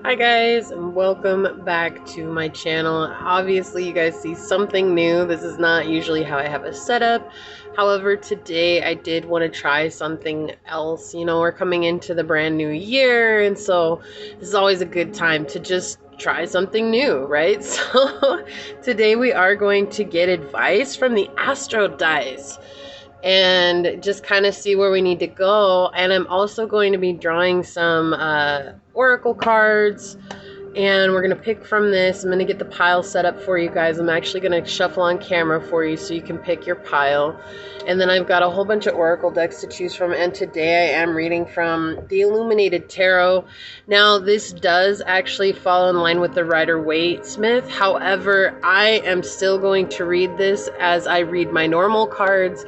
Hi guys, and welcome back to my channel. Obviously you guys see something new. This is not usually how I have a setup. However, today I did want to try something else. You know, we're coming into the brand new year, and so this is always a good time to just try something new, right? So today we are going to get advice from the Astro Dice and just kind of see where we need to go. And I'm also going to be drawing some oracle cards, and we're going to pick from this. I'm going to get the pile set up for you guys. I'm actually going to shuffle on camera for you so you can pick your pile. And then I've got a whole bunch of oracle decks to choose from, and today I am reading from the Illuminated Tarot. Now, this does actually fall in line with the Rider-Waite-Smith. However, I am still going to read this as I read my normal cards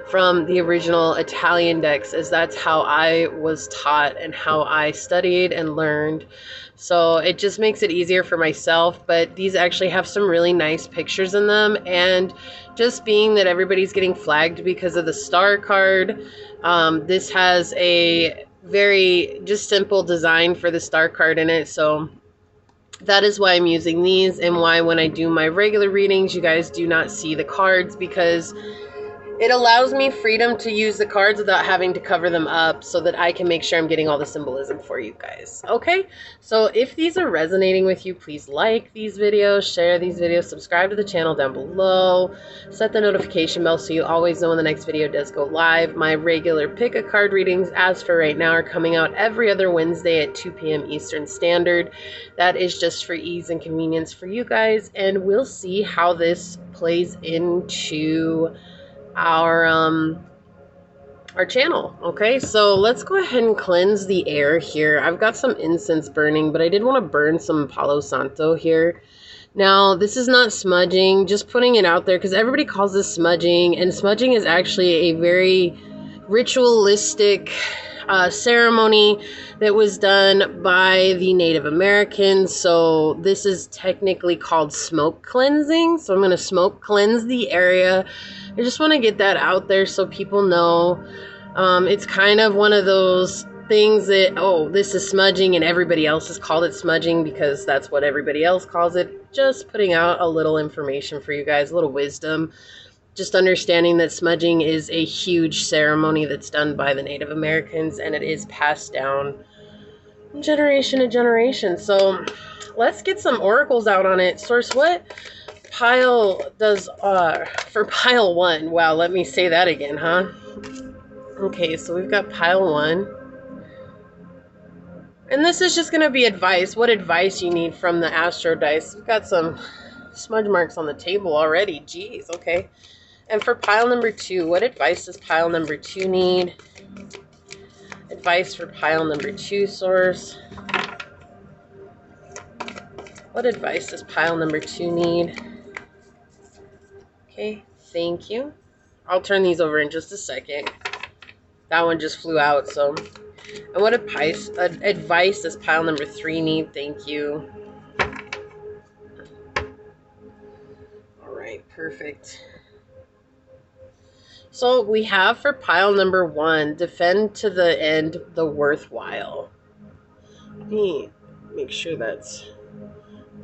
from the original Italian decks, as that's how I was taught and how I studied and learned. So it just makes it easier for myself, but these actually have some really nice pictures in them. And just being that everybody's getting flagged because of the star card, this has a very just simple design for the star card in it. So that is why I'm using these, and why when I do my regular readings, you guys do not see the cards, because it allows me freedom to use the cards without having to cover them up, so that I can make sure I'm getting all the symbolism for you guys. Okay, so if these are resonating with you, please like these videos, share these videos, subscribe to the channel down below, set the notification bell so you always know when the next video does go live. My regular pick a card readings, as for right now, are coming out every other Wednesday at 2 p.m. Eastern Standard. That is just for ease and convenience for you guys, and we'll see how this plays into our channel. Okay, so let's go ahead and cleanse the air here. I've got some incense burning, but I did want to burn some Palo Santo here. Now, this is not smudging, just putting it out there, because everybody calls this smudging, and smudging is actually a very ritualistic ceremony that was done by the Native Americans. So this is technically called smoke cleansing. So I'm going to smoke cleanse the area. I just want to get that out there so people know. It's kind of one of those things that, oh, this is smudging and everybody else has called it smudging because that's what everybody else calls it. Just putting out a little information for you guys, a little wisdom. Just understanding that smudging is a huge ceremony that's done by the Native Americans, and it is passed down generation to generation. So let's get some oracles out on it. Source, what pile does for pile one? Wow, let me say that again, huh? Okay, so we've got pile one, and this is just going to be advice. What advice you need from the Astro Dice. We've got some smudge marks on the table already. Jeez, okay. And for pile number two, what advice does pile number two need? Advice for pile number two, Source. What advice does pile number two need? Okay, thank you. I'll turn these over in just a second. That one just flew out, so. And what advice does pile number three need? Thank you. All right, perfect. So we have for pile number one, defend to the end the worthwhile. Let me make sure that's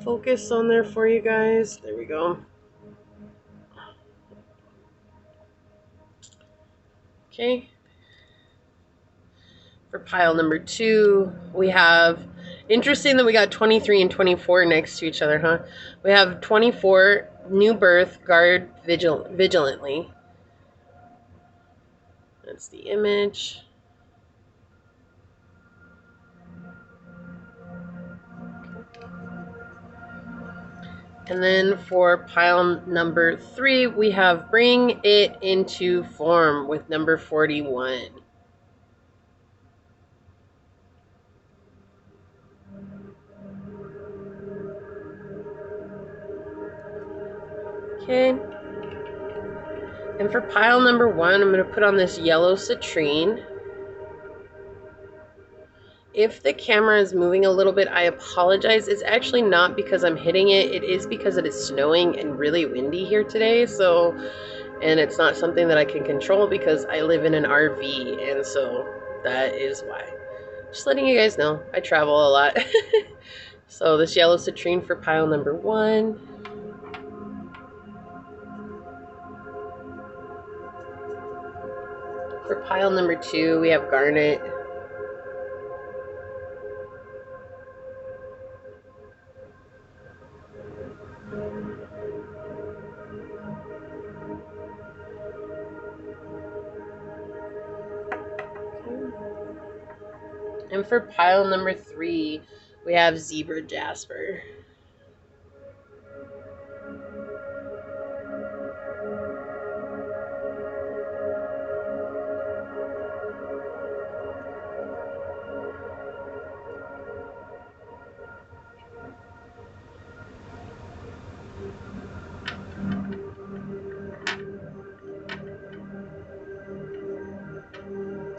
focused on there for you guys. There we go. Okay. For pile number two, we have, interesting that we got 23 and 24 next to each other, huh? We have 24, new birth, guard vigilantly. That's the image. And then for pile number three, we have bring it into form with number 41. Okay. And for pile number one, I'm going to put on this yellow citrine. If the camera is moving a little bit, I apologize. It's actually not because I'm hitting it. It is because it is snowing and really windy here today. So, and it's not something that I can control because I live in an RV. And so that is why. Just letting you guys know, I travel a lot. So this yellow citrine for pile number 1. For pile number 2, we have garnet. And for pile number 3, we have zebra jasper.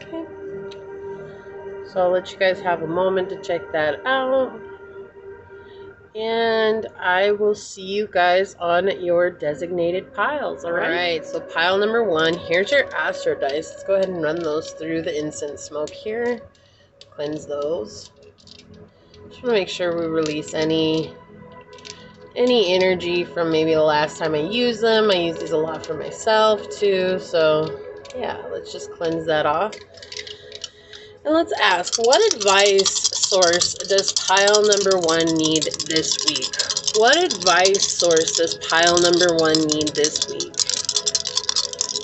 Okay. So I'll let you guys have a moment to check that out. And I will see you guys on your designated piles, all right? So pile number 1, here's your astro dice. Let's go ahead and run those through the incense smoke here. Cleanse those. Just want to make sure we release any energy from maybe the last time I used them. I use these a lot for myself too. So yeah, let's just cleanse that off. And let's ask, what advice, Source, does pile number 1 need this week? What advice, Source, does pile number 1 need this week?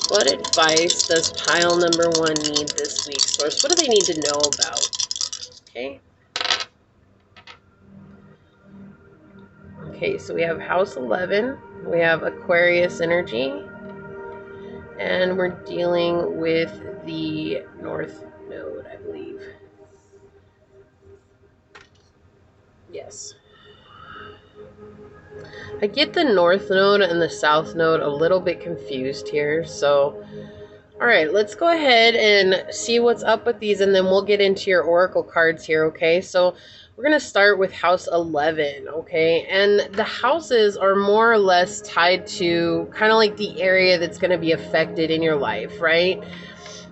What advice does pile number 1 need this week, Source? What do they need to know about? Okay. Okay, so we have house 11. We have Aquarius energy. And we're dealing with the North Node, I believe. Yes. I get the North Node and the South Node a little bit confused here. So, all right, let's go ahead and see what's up with these, and then we'll get into your oracle cards here, okay? So we're going to start with house 11, okay? And the houses are more or less tied to kind of like the area that's going to be affected in your life, right?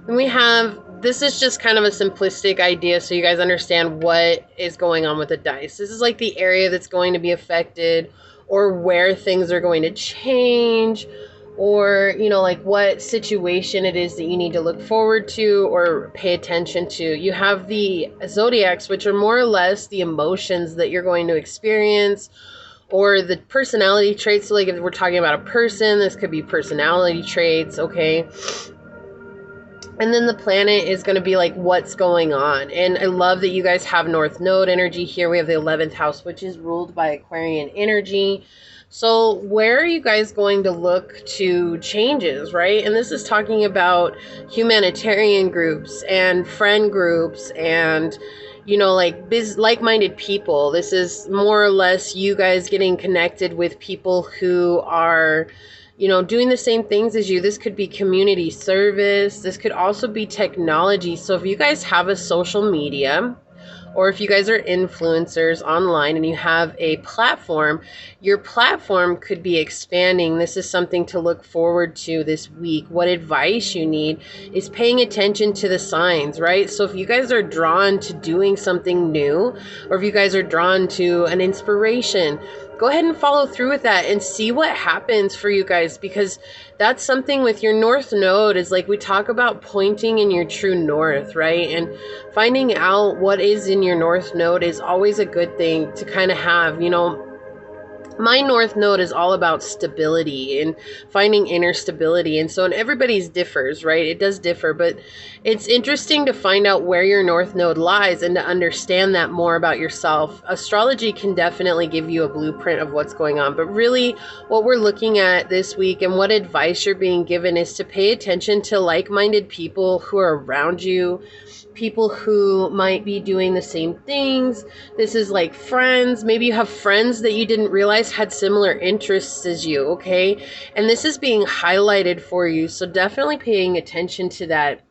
And we have, this is just kind of a simplistic idea so you guys understand what is going on with the dice. This is like the area that's going to be affected, or where things are going to change, or, you know, like what situation it is that you need to look forward to or pay attention to. You have the zodiacs, which are more or less the emotions that you're going to experience, or the personality traits. So like if we're talking about a person, this could be personality traits, okay? And then the planet is going to be like what's going on. And I love that you guys have North Node energy here. We have the 11th house, which is ruled by Aquarian energy. So where are you guys going to look to changes, right? And this is talking about humanitarian groups and friend groups and, you know, like like-minded people. This is more or less you guys getting connected with people who are, you know, doing the same things as you. This could be community service. This could also be technology. So if you guys have a social media, or if you guys are influencers online and you have a platform, your platform could be expanding. This is something to look forward to this week. What advice you need is paying attention to the signs, right? So if you guys are drawn to doing something new, or if you guys are drawn to an inspiration, go ahead and follow through with that and see what happens for you guys, because that's something with your North Node is like we talk about pointing in your true north, right? And finding out what is in your North Node is always a good thing to kind of have. You know, my North Node is all about stability and finding inner stability. And so, and everybody's differs, right? It does differ, but it's interesting to find out where your North Node lies and to understand that more about yourself. Astrology can definitely give you a blueprint of what's going on, but really what we're looking at this week and what advice you're being given is to pay attention to like-minded people who are around you, people who might be doing the same things. This is like friends. Maybe you have friends that you didn't realize had similar interests as you, okay? And this is being highlighted for you, so definitely paying attention to that.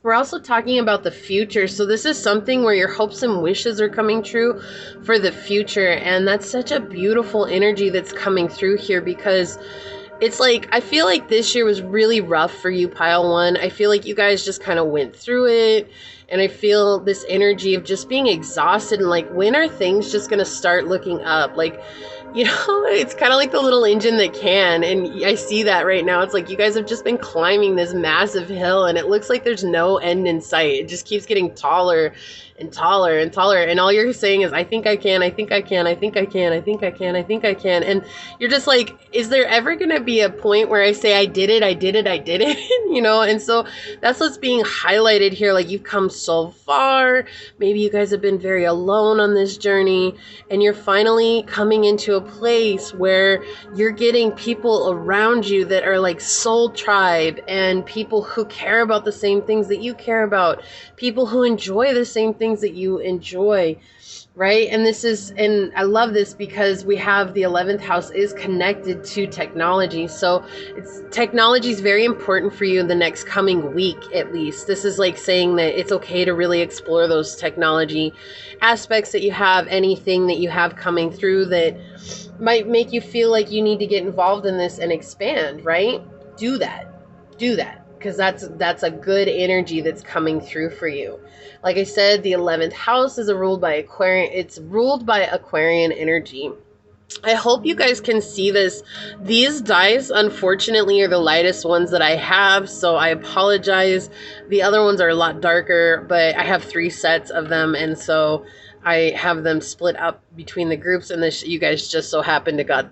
We're also talking about the future. So this is something where your hopes and wishes are coming true for the future. And that's such a beautiful energy that's coming through here, because it's like, I feel like this year was really rough for you, pile 1. I feel like you guys just kind of went through it And I feel this energy of just being exhausted and like, when are things just going to start looking up? Like, you know, it's kind of like the little engine that can. And I see that right now. It's like you guys have just been climbing this massive hill and it looks like there's no end in sight. It just keeps getting taller and taller and taller. And all you're saying is, I think I can, I think I can, I think I can, I think I can, I think I can. And you're just like, is there ever going to be a point where I say, I did it, I did it, I did it? You know? And so that's what's being highlighted here. Like, you've come so far. Maybe you guys have been very alone on this journey, and you're finally coming into a place where you're getting people around you that are like soul tribe, and people who care about the same things that you care about, people who enjoy the same things that you enjoy, right? And this is, and I love this because we have the 11th house is connected to technology. So it's, technology is very important for you in the next coming week, at least. This is like saying that it's okay to really explore those technology aspects that you have, anything that you have coming through that might make you feel like you need to get involved in this and expand, right? Do that. Because that's a good energy that's coming through for you. Like I said, the 11th house is ruled by Aquarian. It's ruled by Aquarian energy. I hope you guys can see this. These dice, unfortunately, are the lightest ones that I have, so I apologize. The other ones are a lot darker, but I have 3 sets of them, and so I have them split up between the groups, and this, you guys just so happen to got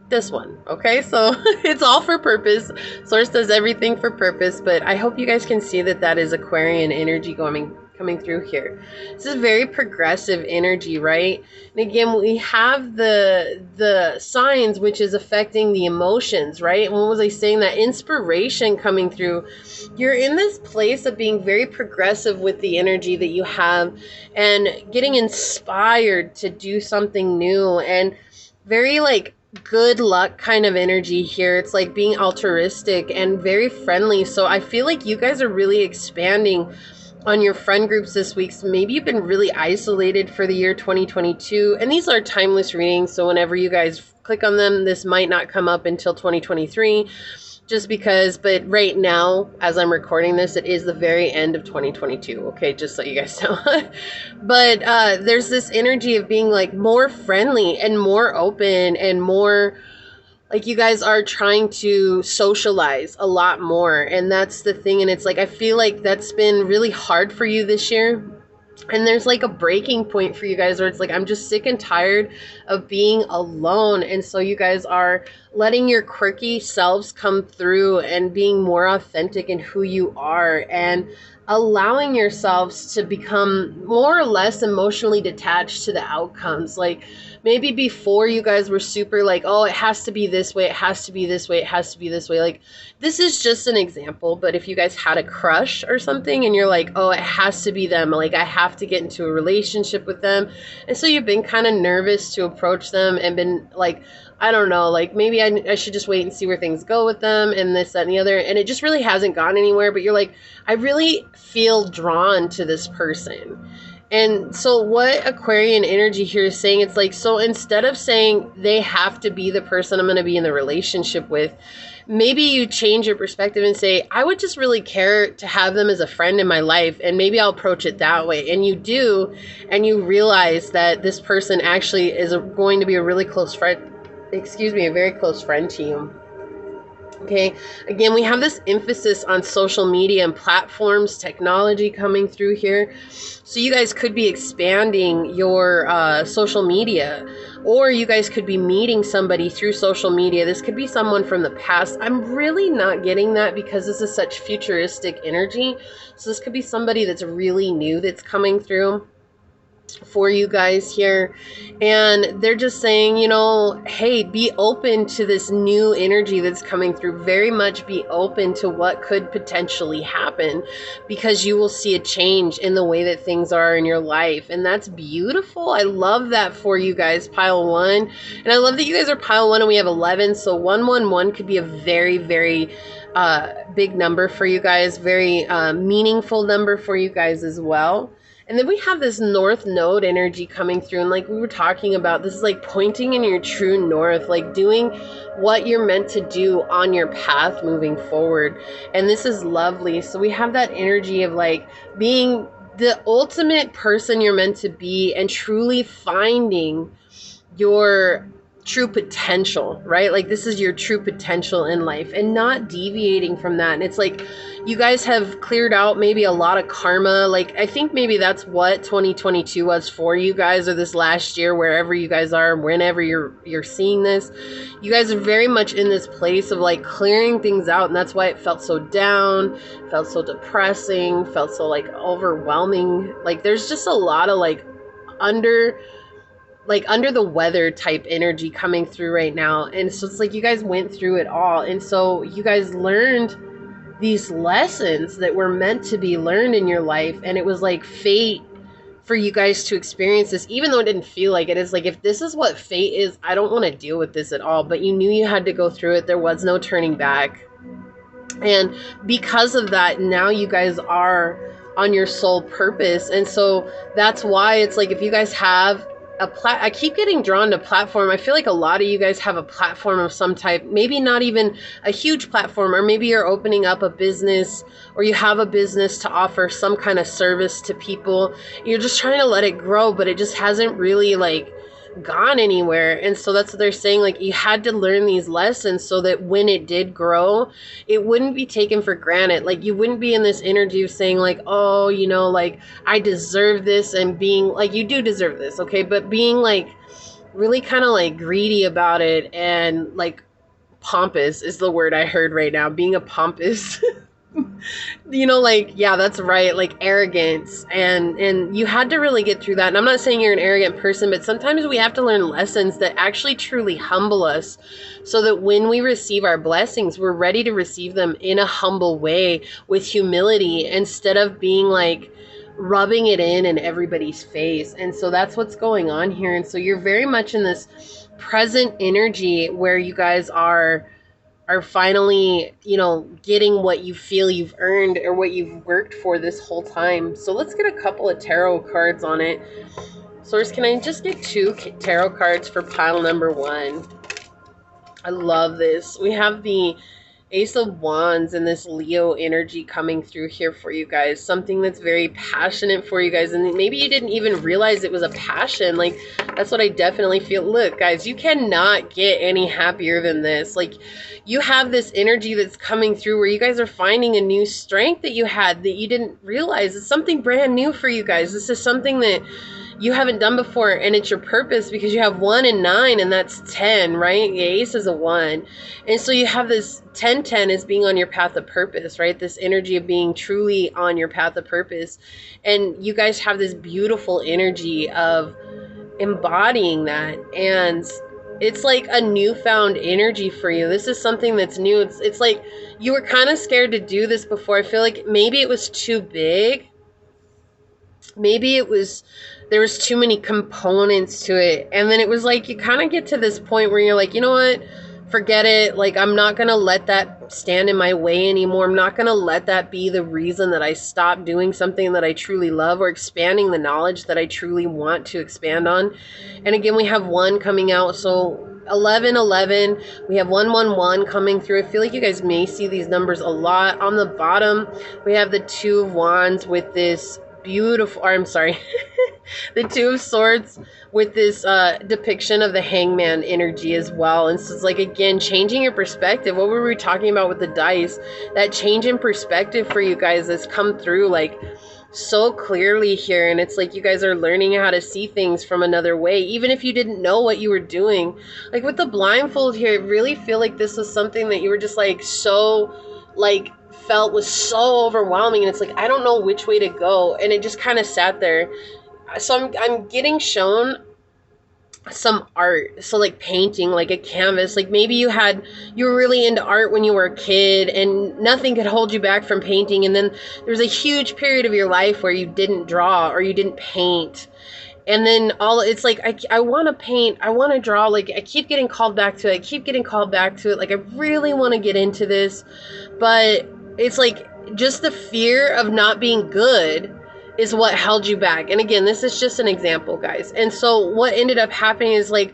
this one. Okay, so it's all for purpose. Source does everything for purpose, but I hope you guys can see that that is Aquarian energy coming through here. This is very progressive energy, right? And again, we have the signs, which is affecting the emotions, right? And what was I saying? That inspiration coming through. You're in this place of being very progressive with the energy that you have and getting inspired to do something new, and very like good luck kind of energy here. It's like being altruistic and very friendly. So I feel like you guys are really expanding on your friend groups this week. So maybe you've been really isolated for the year 2022. And these are timeless readings, so whenever you guys click on them, this might not come up until 2023. Just because, but right now, as I'm recording this, it is the very end of 2022. Okay, just so you guys know. But there's this energy of being like more friendly and more open and more like you guys are trying to socialize a lot more. And that's the thing. And it's like, I feel like that's been really hard for you this year. And there's like a breaking point for you guys where it's like, I'm just sick and tired of being alone. And so you guys are letting your quirky selves come through and being more authentic in who you are, and allowing yourselves to become more or less emotionally detached to the outcomes. Like maybe before you guys were super like, oh, it has to be this way, it has to be this way, it has to be this way. Like, this is just an example, but if you guys had a crush or something and you're like, oh, it has to be them, like I have to get into a relationship with them, and so you've been kind of nervous to approach them and been like, I don't know, like maybe I should just wait and see where things go with them and this, that, and the other. And it just really hasn't gone anywhere. But you're like, I really feel drawn to this person. And so what Aquarian energy here is saying, it's like, so instead of saying they have to be the person I'm going to be in the relationship with, maybe you change your perspective and say, I would just really care to have them as a friend in my life, and maybe I'll approach it that way. And you do, and you realize that this person actually is going to be a really close friend, a very close friend to you. Okay, again, we have this emphasis on social media and platforms, technology coming through here. So you guys could be expanding your social media, or you guys could be meeting somebody through social media. This could be someone from the past. I'm really not getting that because this is such futuristic energy. So this could be somebody that's really new that's coming through for you guys here, and they're just saying, you know, hey, be open to this new energy that's coming through. Very much be open to what could potentially happen, because you will see a change in the way that things are in your life, and that's beautiful. I love that for you guys, pile 1, and I love that you guys are pile 1 and we have 11, so 111 could be a very, very big number for you guys, very meaningful number for you guys as well. And then we have this north node energy coming through. And like we were talking about, this is like pointing in your true north, like doing what you're meant to do on your path moving forward. And this is lovely. So we have that energy of like being the ultimate person you're meant to be and truly finding your true potential, right? Like this is your true potential in life and not deviating from that. And it's like you guys have cleared out maybe a lot of karma. Like I think maybe that's what 2022 was for you guys, or this last year, wherever you guys are, whenever you're seeing this. You guys are very much in this place of like clearing things out, and that's why it felt so down, felt so depressing, felt so like overwhelming. Like there's just a lot of like under the weather type energy coming through right now. And so it's like you guys went through it all. And so you guys learned these lessons that were meant to be learned in your life. And it was like fate for you guys to experience this, even though it didn't feel like it. It's like, if this is what fate is, I don't want to deal with this at all. But you knew you had to go through it. There was no turning back. And because of that, now you guys are on your soul purpose. And so that's why it's like, if you guys have I keep getting drawn to platform. I feel like a lot of you guys have a platform of some type, maybe not even a huge platform, or maybe you're opening up a business, or you have a business to offer some kind of service to people. You're just trying to let it grow, but it just hasn't really like gone anywhere. And so that's what they're saying, like you had to learn these lessons so that when it did grow, it wouldn't be taken for granted. Like you wouldn't be in this energy of saying like, oh, you know, like I deserve this, and being like, you do deserve this, okay, but being like really kind of like greedy about it, and like pompous is the word I heard right now, being a pompous you know, like, yeah, that's right, like arrogance, and you had to really get through that. And I'm not saying you're an arrogant person, but sometimes we have to learn lessons that actually truly humble us, so that when we receive our blessings, we're ready to receive them in a humble way, with humility, instead of being like rubbing it in everybody's face. And so that's what's going on here. And so you're very much in this present energy where you guys are finally, you know, getting what you feel you've earned, or what you've worked for this whole time. So let's get a couple of tarot cards on it. Source, can I just get 2 tarot cards for pile number 1? I love this. We have the Ace of Wands and this Leo energy coming through here for you guys. Something that's very passionate for you guys. And maybe you didn't even realize it was a passion. Like, that's what I definitely feel. Look, guys, you cannot get any happier than this. Like, you have this energy that's coming through where you guys are finding a new strength that you had that you didn't realize. It's something brand new for you guys. This is something that you haven't done before, and it's your purpose, because you have 1 and 9, and that's 10, right? The Ace is a 1. And so you have this 10-10 as being on your path of purpose, right? This energy of being truly on your path of purpose. And you guys have this beautiful energy of embodying that. And it's like a newfound energy for you. This is something that's new. It's like you were kind of scared to do this before. I feel like maybe it was too big. Maybe there was too many components to it. And then it was like, you kind of get to this point where you're like, you know what? Forget it. Like, I'm not going to let that stand in my way anymore. I'm not going to let that be the reason that I stop doing something that I truly love, or expanding the knowledge that I truly want to expand on. And again, we have 1 coming out. So 1111, we have 111 coming through. I feel like you guys may see these numbers a lot. On the bottom, we have the 2 of Wands with this beautiful, or I'm sorry, the 2 of Swords with this depiction of the Hangman energy as well. And so it's like, again, changing your perspective. What were we talking about with the dice? That change in perspective for you guys has come through like so clearly here. And it's like you guys are learning how to see things from another way, even if you didn't know what you were doing. Like with the blindfold here, I really feel like this was something that you were just like so like felt was so overwhelming, and it's like, I don't know which way to go, and it just kind of sat there. So I'm getting shown some art, so like painting, like a canvas. Like maybe you were really into art when you were a kid, and nothing could hold you back from painting, and then there's a huge period of your life where you didn't draw or you didn't paint. And then it's like, I want to paint, I want to draw, like I keep getting called back to it, like I really want to get into this, but it's like just the fear of not being good is what held you back. And again, this is just an example, guys. And so what ended up happening is like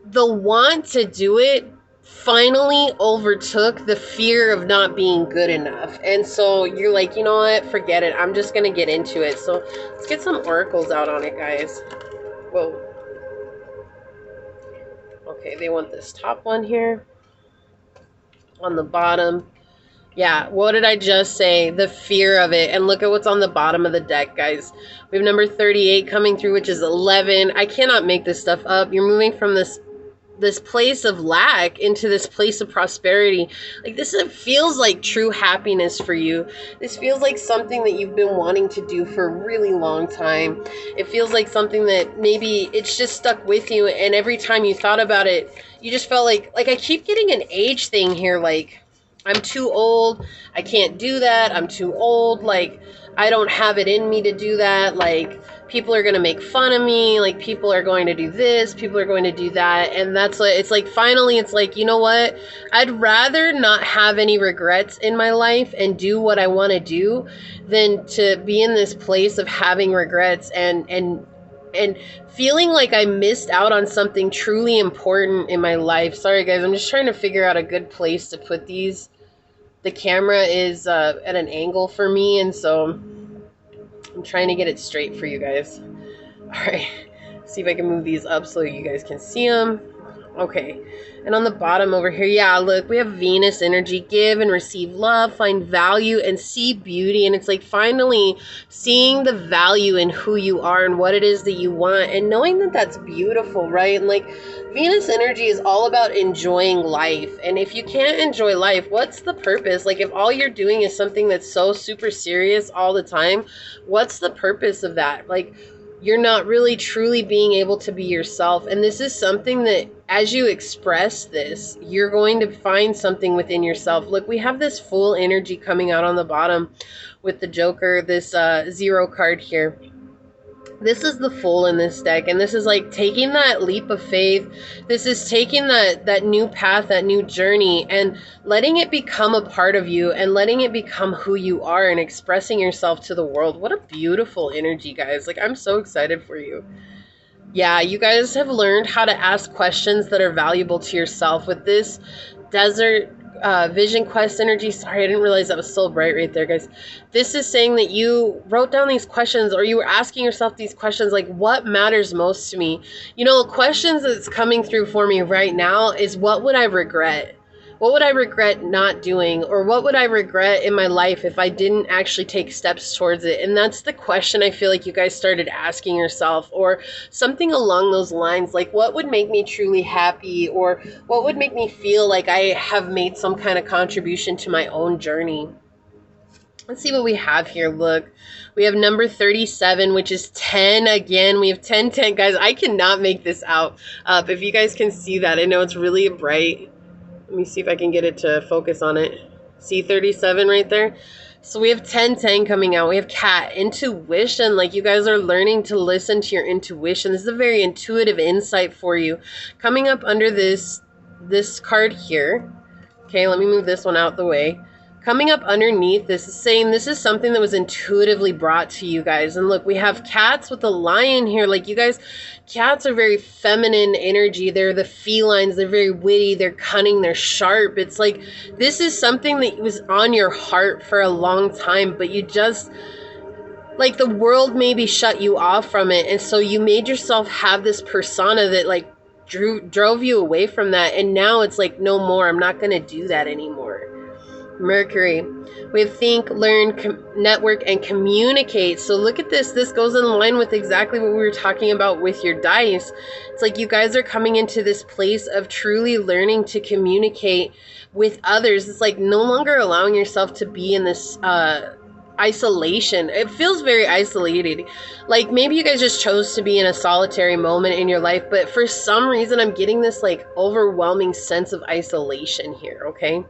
the want to do it finally overtook the fear of not being good enough. And so you're like, you know what, forget it, I'm just gonna get into it. So let's get some oracles out on it, guys. Whoa. Okay, they want this top one here on the bottom. Yeah, what did I just say? The fear of it. And look at what's on the bottom of the deck, guys. We have number 38 coming through, which is 11. I cannot make this stuff up. You're moving from this place of lack into this place of prosperity. Like, this feels like true happiness for you. This feels like something that you've been wanting to do for a really long time. It feels like something that maybe it's just stuck with you, and every time you thought about it, you just felt like I keep getting an age thing here, like, I'm too old, I can't do that, I'm too old, like, I don't have it in me to do that, like, people are going to make fun of me, like, people are going to do this, people are going to do that, and that's what, it's like, finally, it's like, you know what, I'd rather not have any regrets in my life and do what I want to do than to be in this place of having regrets and feeling like I missed out on something truly important in my life. Sorry, guys, I'm just trying to figure out a good place to put these. The camera is at an angle for me, and so I'm trying to get it straight for you guys. All right, see if I can move these up so you guys can see them. Okay, and on the bottom over here, yeah, look, we have Venus energy. Give and receive love, find value, and see beauty. And it's like finally seeing the value in who you are and what it is that you want, and knowing that that's beautiful, right? And like, Venus energy is all about enjoying life. And if you can't enjoy life, what's the purpose? Like, if all you're doing is something that's so super serious all the time, what's the purpose of that? Like, you're not really truly being able to be yourself. And this is something that as you express this, you're going to find something within yourself. Look, we have this full energy coming out on the bottom with the Joker, this 0 card here. This is the Fool in this deck, and this is like taking that leap of faith. This is taking that new path, that new journey, and letting it become a part of you and letting it become who you are and expressing yourself to the world. What a beautiful energy, guys. Like, I'm so excited for you. Yeah, you guys have learned how to ask questions that are valuable to yourself with this Desert Vision Quest energy. Sorry, I didn't realize that was so bright right there, guys. This is saying that you wrote down these questions, or you were asking yourself these questions, like, what matters most to me? You know, questions that's coming through for me right now is, what would I regret? What would I regret not doing? Or what would I regret in my life if I didn't actually take steps towards it? And that's the question I feel like you guys started asking yourself, or something along those lines. Like, what would make me truly happy? Or what would make me feel like I have made some kind of contribution to my own journey? Let's see what we have here. Look, we have number 37, which is 10 again. We have 10, 10. Guys, I cannot make this out. If you guys can see that, I know it's really bright. Let me see if I can get it to focus on it. See 37 right there? So we have 1010 coming out. We have Cat, intuition. Like, you guys are learning to listen to your intuition. This is a very intuitive insight for you. Coming up under this card here. Okay, let me move this one out the way. Coming up underneath this is saying this is something that was intuitively brought to you guys. And look, we have cats with a lion here. Like, you guys, cats are very feminine energy. They're the felines. They're very witty. They're cunning. They're sharp. It's like, this is something that was on your heart for a long time, but you just, like, the world maybe shut you off from it. And so you made yourself have this persona that, like, drove you away from that. And now it's like, no more. I'm not going to do that anymore. Mercury. We have think, learn, network, and communicate. So look at this. This goes in line with exactly what we were talking about with your dice. It's like you guys are coming into this place of truly learning to communicate with others. It's like no longer allowing yourself to be in this isolation. It feels very isolated. Like, maybe you guys just chose to be in a solitary moment in your life, but for some reason I'm getting this like overwhelming sense of isolation here, okay?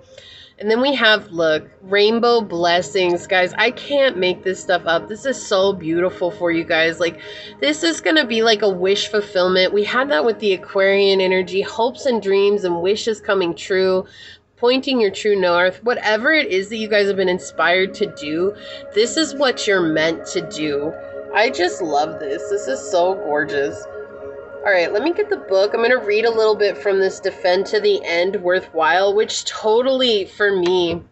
And then we have, look, rainbow blessings. Guys, I can't make this stuff up. This is so beautiful for you guys. Like, this is going to be like a wish fulfillment. We had that with the Aquarian energy, hopes and dreams and wishes coming true, pointing your true north. Whatever it is that you guys have been inspired to do, this is what you're meant to do. I just love this. This is so gorgeous. All right, let me get the book. I'm going to read a little bit from this Defend to the End Worthwhile, which totally, for me,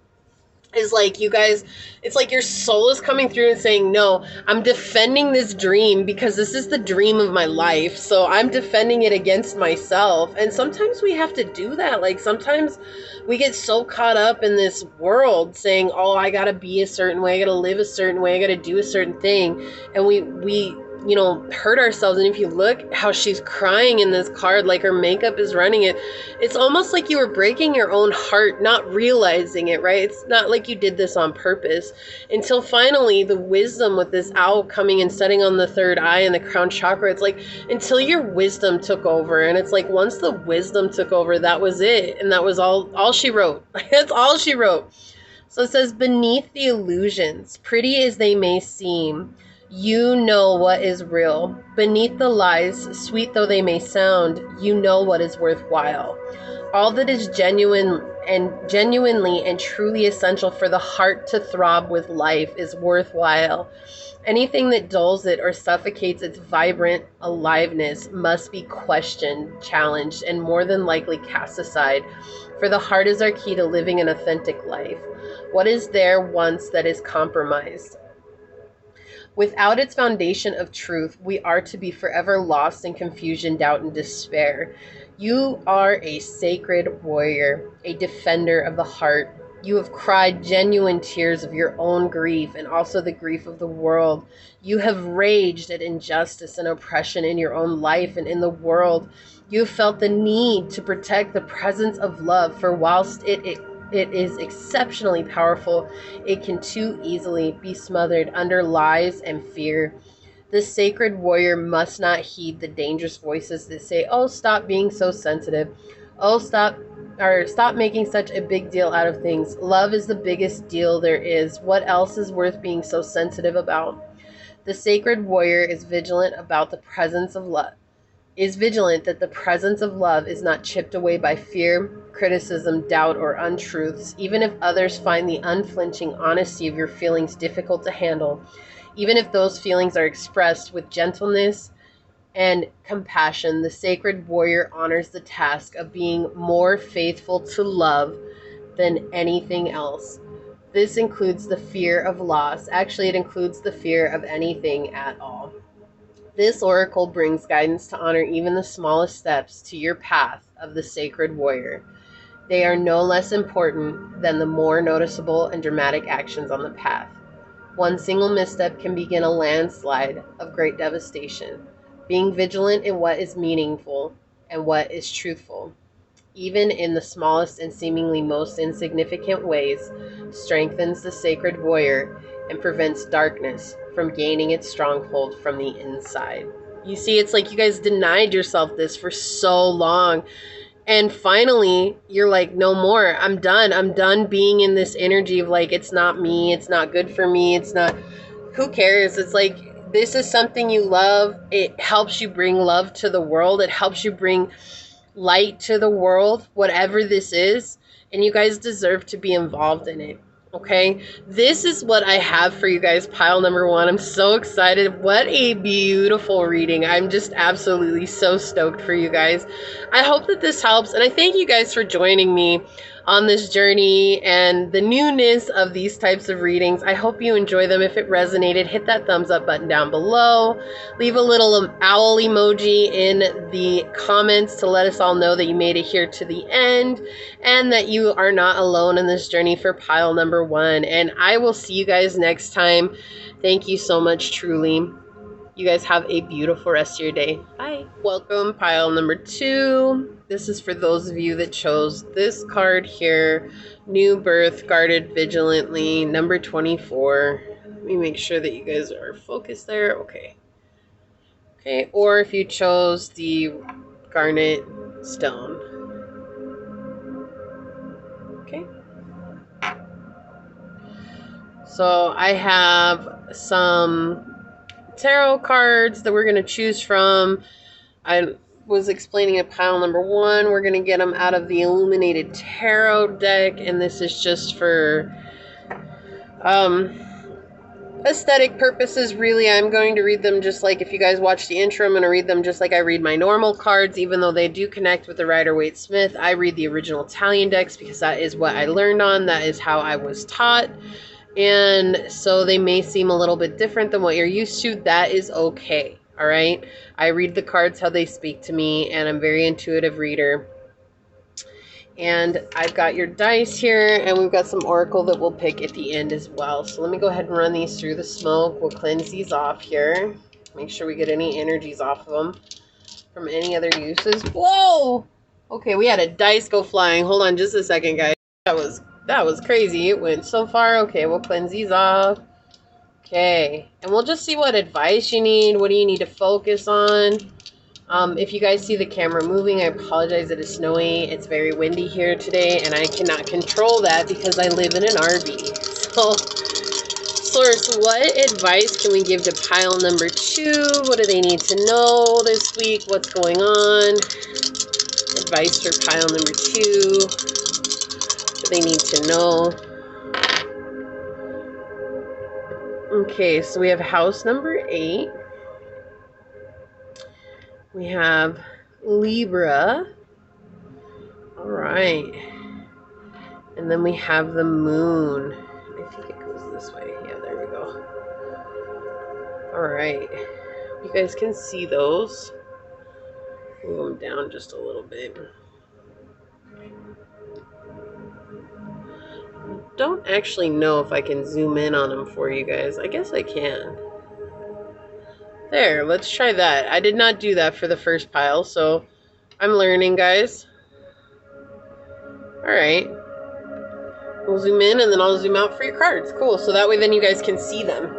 is like, you guys, it's like your soul is coming through and saying, no, I'm defending this dream because this is the dream of my life. So I'm defending it against myself. And sometimes we have to do that. Like, sometimes we get so caught up in this world saying, oh, I got to be a certain way. I got to live a certain way. I got to do a certain thing. And we hurt ourselves. And if you look how she's crying in this card, like her makeup is running it, it's almost like you were breaking your own heart, not realizing it, right? It's not like you did this on purpose until finally the wisdom with this owl coming and setting on the third eye and the crown chakra. It's like until your wisdom took over. And it's like once the wisdom took over, that was it. And that was all she wrote. That's all she wrote. So it says, beneath the illusions, pretty as they may seem, you know what is real. Beneath the lies, sweet though they may sound, you know what is worthwhile. All that is genuinely and truly essential for the heart to throb with life is worthwhile. Anything that dulls it or suffocates its vibrant aliveness must be questioned, challenged, and more than likely cast aside, for the heart is our key to living an authentic life. What is there once that is compromised? Without its foundation of truth, we are to be forever lost in confusion, doubt, and despair. You are a sacred warrior, a defender of the heart. You have cried genuine tears of your own grief and also the grief of the world. You have raged at injustice and oppression in your own life and in the world. You have felt the need to protect the presence of love, for whilst it is exceptionally powerful, it can too easily be smothered under lies and fear. The sacred warrior must not heed the dangerous voices that say, oh, stop being so sensitive. Oh, stop making such a big deal out of things. Love is the biggest deal there is. What else is worth being so sensitive about? The sacred warrior is vigilant about the presence of love. Is vigilant that the presence of love is not chipped away by fear, criticism, doubt, or untruths, even if others find the unflinching honesty of your feelings difficult to handle, even if those feelings are expressed with gentleness and compassion. The sacred warrior honors the task of being more faithful to love than anything else. This includes the fear of loss. Actually, it includes the fear of anything at all. This oracle brings guidance to honor even the smallest steps to your path of the sacred warrior. They are no less important than the more noticeable and dramatic actions on the path. One single misstep can begin a landslide of great devastation. Being vigilant in what is meaningful and what is truthful, even in the smallest and seemingly most insignificant ways, strengthens the sacred warrior and prevents darkness from gaining its stronghold from the inside. You see, it's like you guys denied yourself this for so long. And finally, you're like, no more. I'm done. I'm done being in this energy of like, it's not me. It's not good for me. It's not, who cares? It's like, this is something you love. It helps you bring love to the world. It helps you bring light to the world, whatever this is. And you guys deserve to be involved in it. Okay, this is what I have for you guys, pile number one. I'm so excited. What a beautiful reading. I'm just absolutely so stoked for you guys. I hope that this helps, and I thank you guys for joining me on this journey and the newness of these types of readings. I hope you enjoy them. If it resonated, hit that thumbs up button down below. Leave a little owl emoji in the comments to let us all know that you made it here to the end and that you are not alone in this journey for pile number one. And I will see you guys next time. Thank you so much, truly. You guys have a beautiful rest of your day. Bye. Welcome, pile number two. This is for those of you that chose this card here. New birth, guarded vigilantly, number 24. Let me make sure that you guys are focused there. Okay. Okay, or if you chose the garnet stone. Okay. So I have some tarot cards that we're going to choose from. I was explaining at pile number one. We're going to get them out of the Illuminated Tarot deck, and this is just for aesthetic purposes, really, I'm going to read them just like, if you guys watch the intro, I'm going to read them just like I read my normal cards, even though they do connect with the Rider-Waite-Smith. I read the original Italian decks because that is what I learned on. That is how I was taught. And so they may seem a little bit different than what you're used to. That is okay. All right. I read the cards how they speak to me, and I'm a very intuitive reader. And I've got your dice here, and we've got some oracle that we'll pick at the end as well. So let me go ahead and run these through the smoke. We'll cleanse these off here. Make sure we get any energies off of them from any other uses. Whoa! Okay, we had a dice go flying. Hold on just a second, guys. That was crazy. It went so far. Okay, we'll cleanse these off. Okay, and we'll just see what advice you need. What do you need to focus on? If you guys see the camera moving, I apologize. It is snowy. It's very windy here today, and I cannot control that because I live in an RV. So, Circe, what advice can we give to pile number 2? What do they need to know this week? What's going on? Advice for pile number 2. What do they need to know? Okay, so we have house number 8. We have Libra. All right. And then we have the moon. I think it goes this way. Yeah, there we go. All right. You guys can see those. Move them down just a little bit. Don't actually know if I can zoom in on them for you guys. I guess I can. There, let's try that. I did not do that for the first pile, so I'm learning, guys. All right. We'll zoom in, and then I'll zoom out for your cards. Cool, so that way then you guys can see them.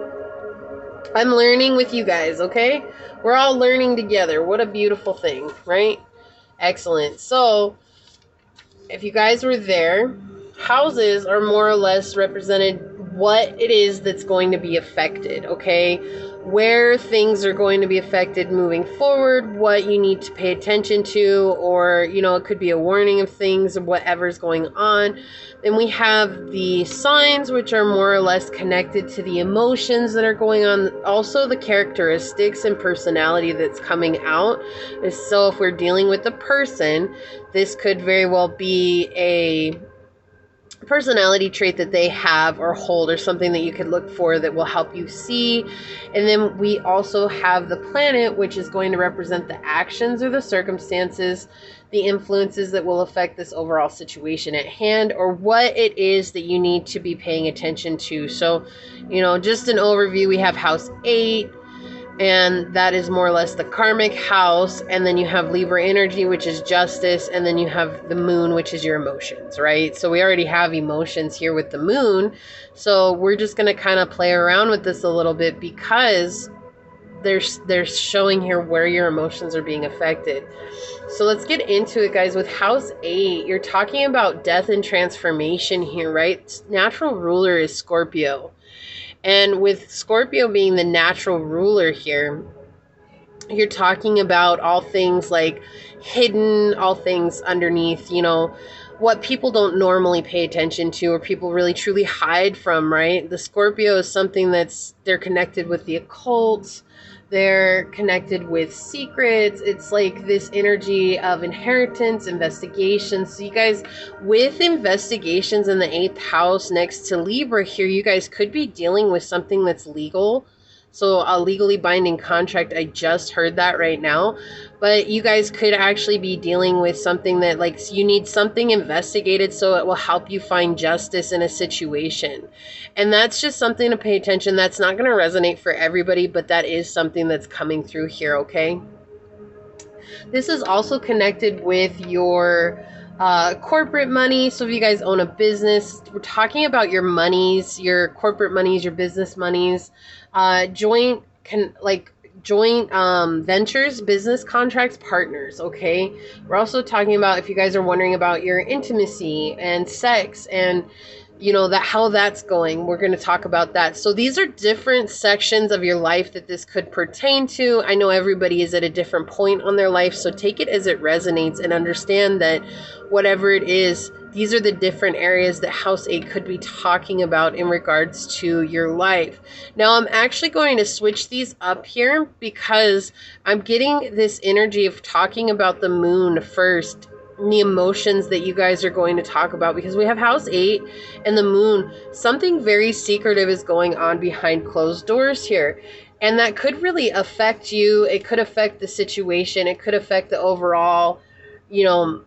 I'm learning with you guys, okay? We're all learning together. What a beautiful thing, right? Excellent. So, if you guys were there, houses are more or less represented what it is that's going to be affected, okay? Where things are going to be affected moving forward, what you need to pay attention to, or, you know, it could be a warning of things or whatever's going on. Then we have the signs, which are more or less connected to the emotions that are going on. Also, the characteristics and personality that's coming out. So if we're dealing with a person, this could very well be a personality trait that they have or hold, or something that you could look for that will help you see. And then we also have the planet, which is going to represent the actions or the circumstances, the influences that will affect this overall situation at hand, or what it is that you need to be paying attention to. So, you know, just an overview, we have house 8, and that is more or less the karmic house. And then you have Libra energy, which is justice. And then you have the moon, which is your emotions, right? So we already have emotions here with the moon. So we're just going to kind of play around with this a little bit, because they're showing here where your emotions are being affected. So let's get into it, guys. With house 8, you're talking about death and transformation here, right? Natural ruler is Scorpio. And with Scorpio being the natural ruler here, you're talking about all things like hidden, all things underneath, you know, what people don't normally pay attention to, or people really truly hide from, right? The Scorpio is something they're connected with the occult. They're connected with secrets. It's like this energy of inheritance, investigations. So you guys, with investigations in the 8th house next to Libra here, you guys could be dealing with something that's legal. So a legally binding contract, I just heard that right now. But you guys could actually be dealing with something that, like, you need something investigated so it will help you find justice in a situation. And that's just something to pay attention. That's not going to resonate for everybody, but that is something that's coming through here, okay? This is also connected with your corporate money. So if you guys own a business, we're talking about your monies, your corporate monies, your business monies, joint ventures, business contracts, partners, okay? We're also talking about, if you guys are wondering about your intimacy and sex and you know, that how that's going. We're going to talk about that. So these are different sections of your life that this could pertain to. I know everybody is at a different point on their life, so take it as it resonates and understand that whatever it is, these are the different areas that House 8 could be talking about in regards to your life. Now, I'm actually going to switch these up here because I'm getting this energy of talking about the moon first, the emotions that you guys are going to talk about, because we have House 8 and the moon. Something very secretive is going on behind closed doors here. And that could really affect you. It could affect the situation. It could affect the overall, you know,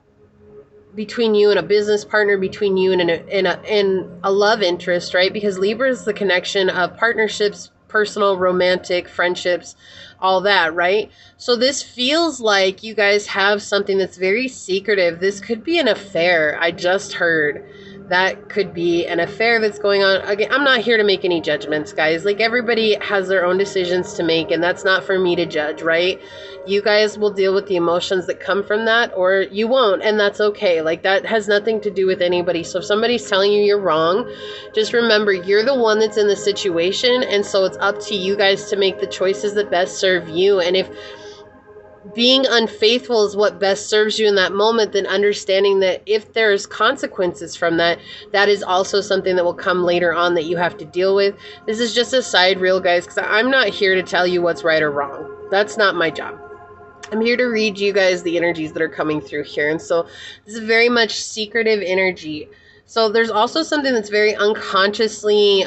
between you and a business partner, between you and a love interest, right? Because Libra is the connection of partnerships, personal, romantic, friendships, all that, right? So this feels like you guys have something that's very secretive. This could be an affair. I just heard that could be an affair that's going on. Again, I'm not here to make any judgments, guys. Like, everybody has their own decisions to make, and that's not for me to judge, right? You guys will deal with the emotions that come from that, or you won't, and that's okay. Like, that has nothing to do with anybody. So if somebody's telling you you're wrong, just remember you're the one that's in the situation, and so it's up to you guys to make the choices that best serve you. And if being unfaithful is what best serves you in that moment, then understanding that if there's consequences from that, that is also something that will come later on that you have to deal with. This is just a side reel, guys, because I'm not here to tell you what's right or wrong. That's not my job. I'm here to read you guys the energies that are coming through here. And so this is very much secretive energy. So there's also something that's very unconsciously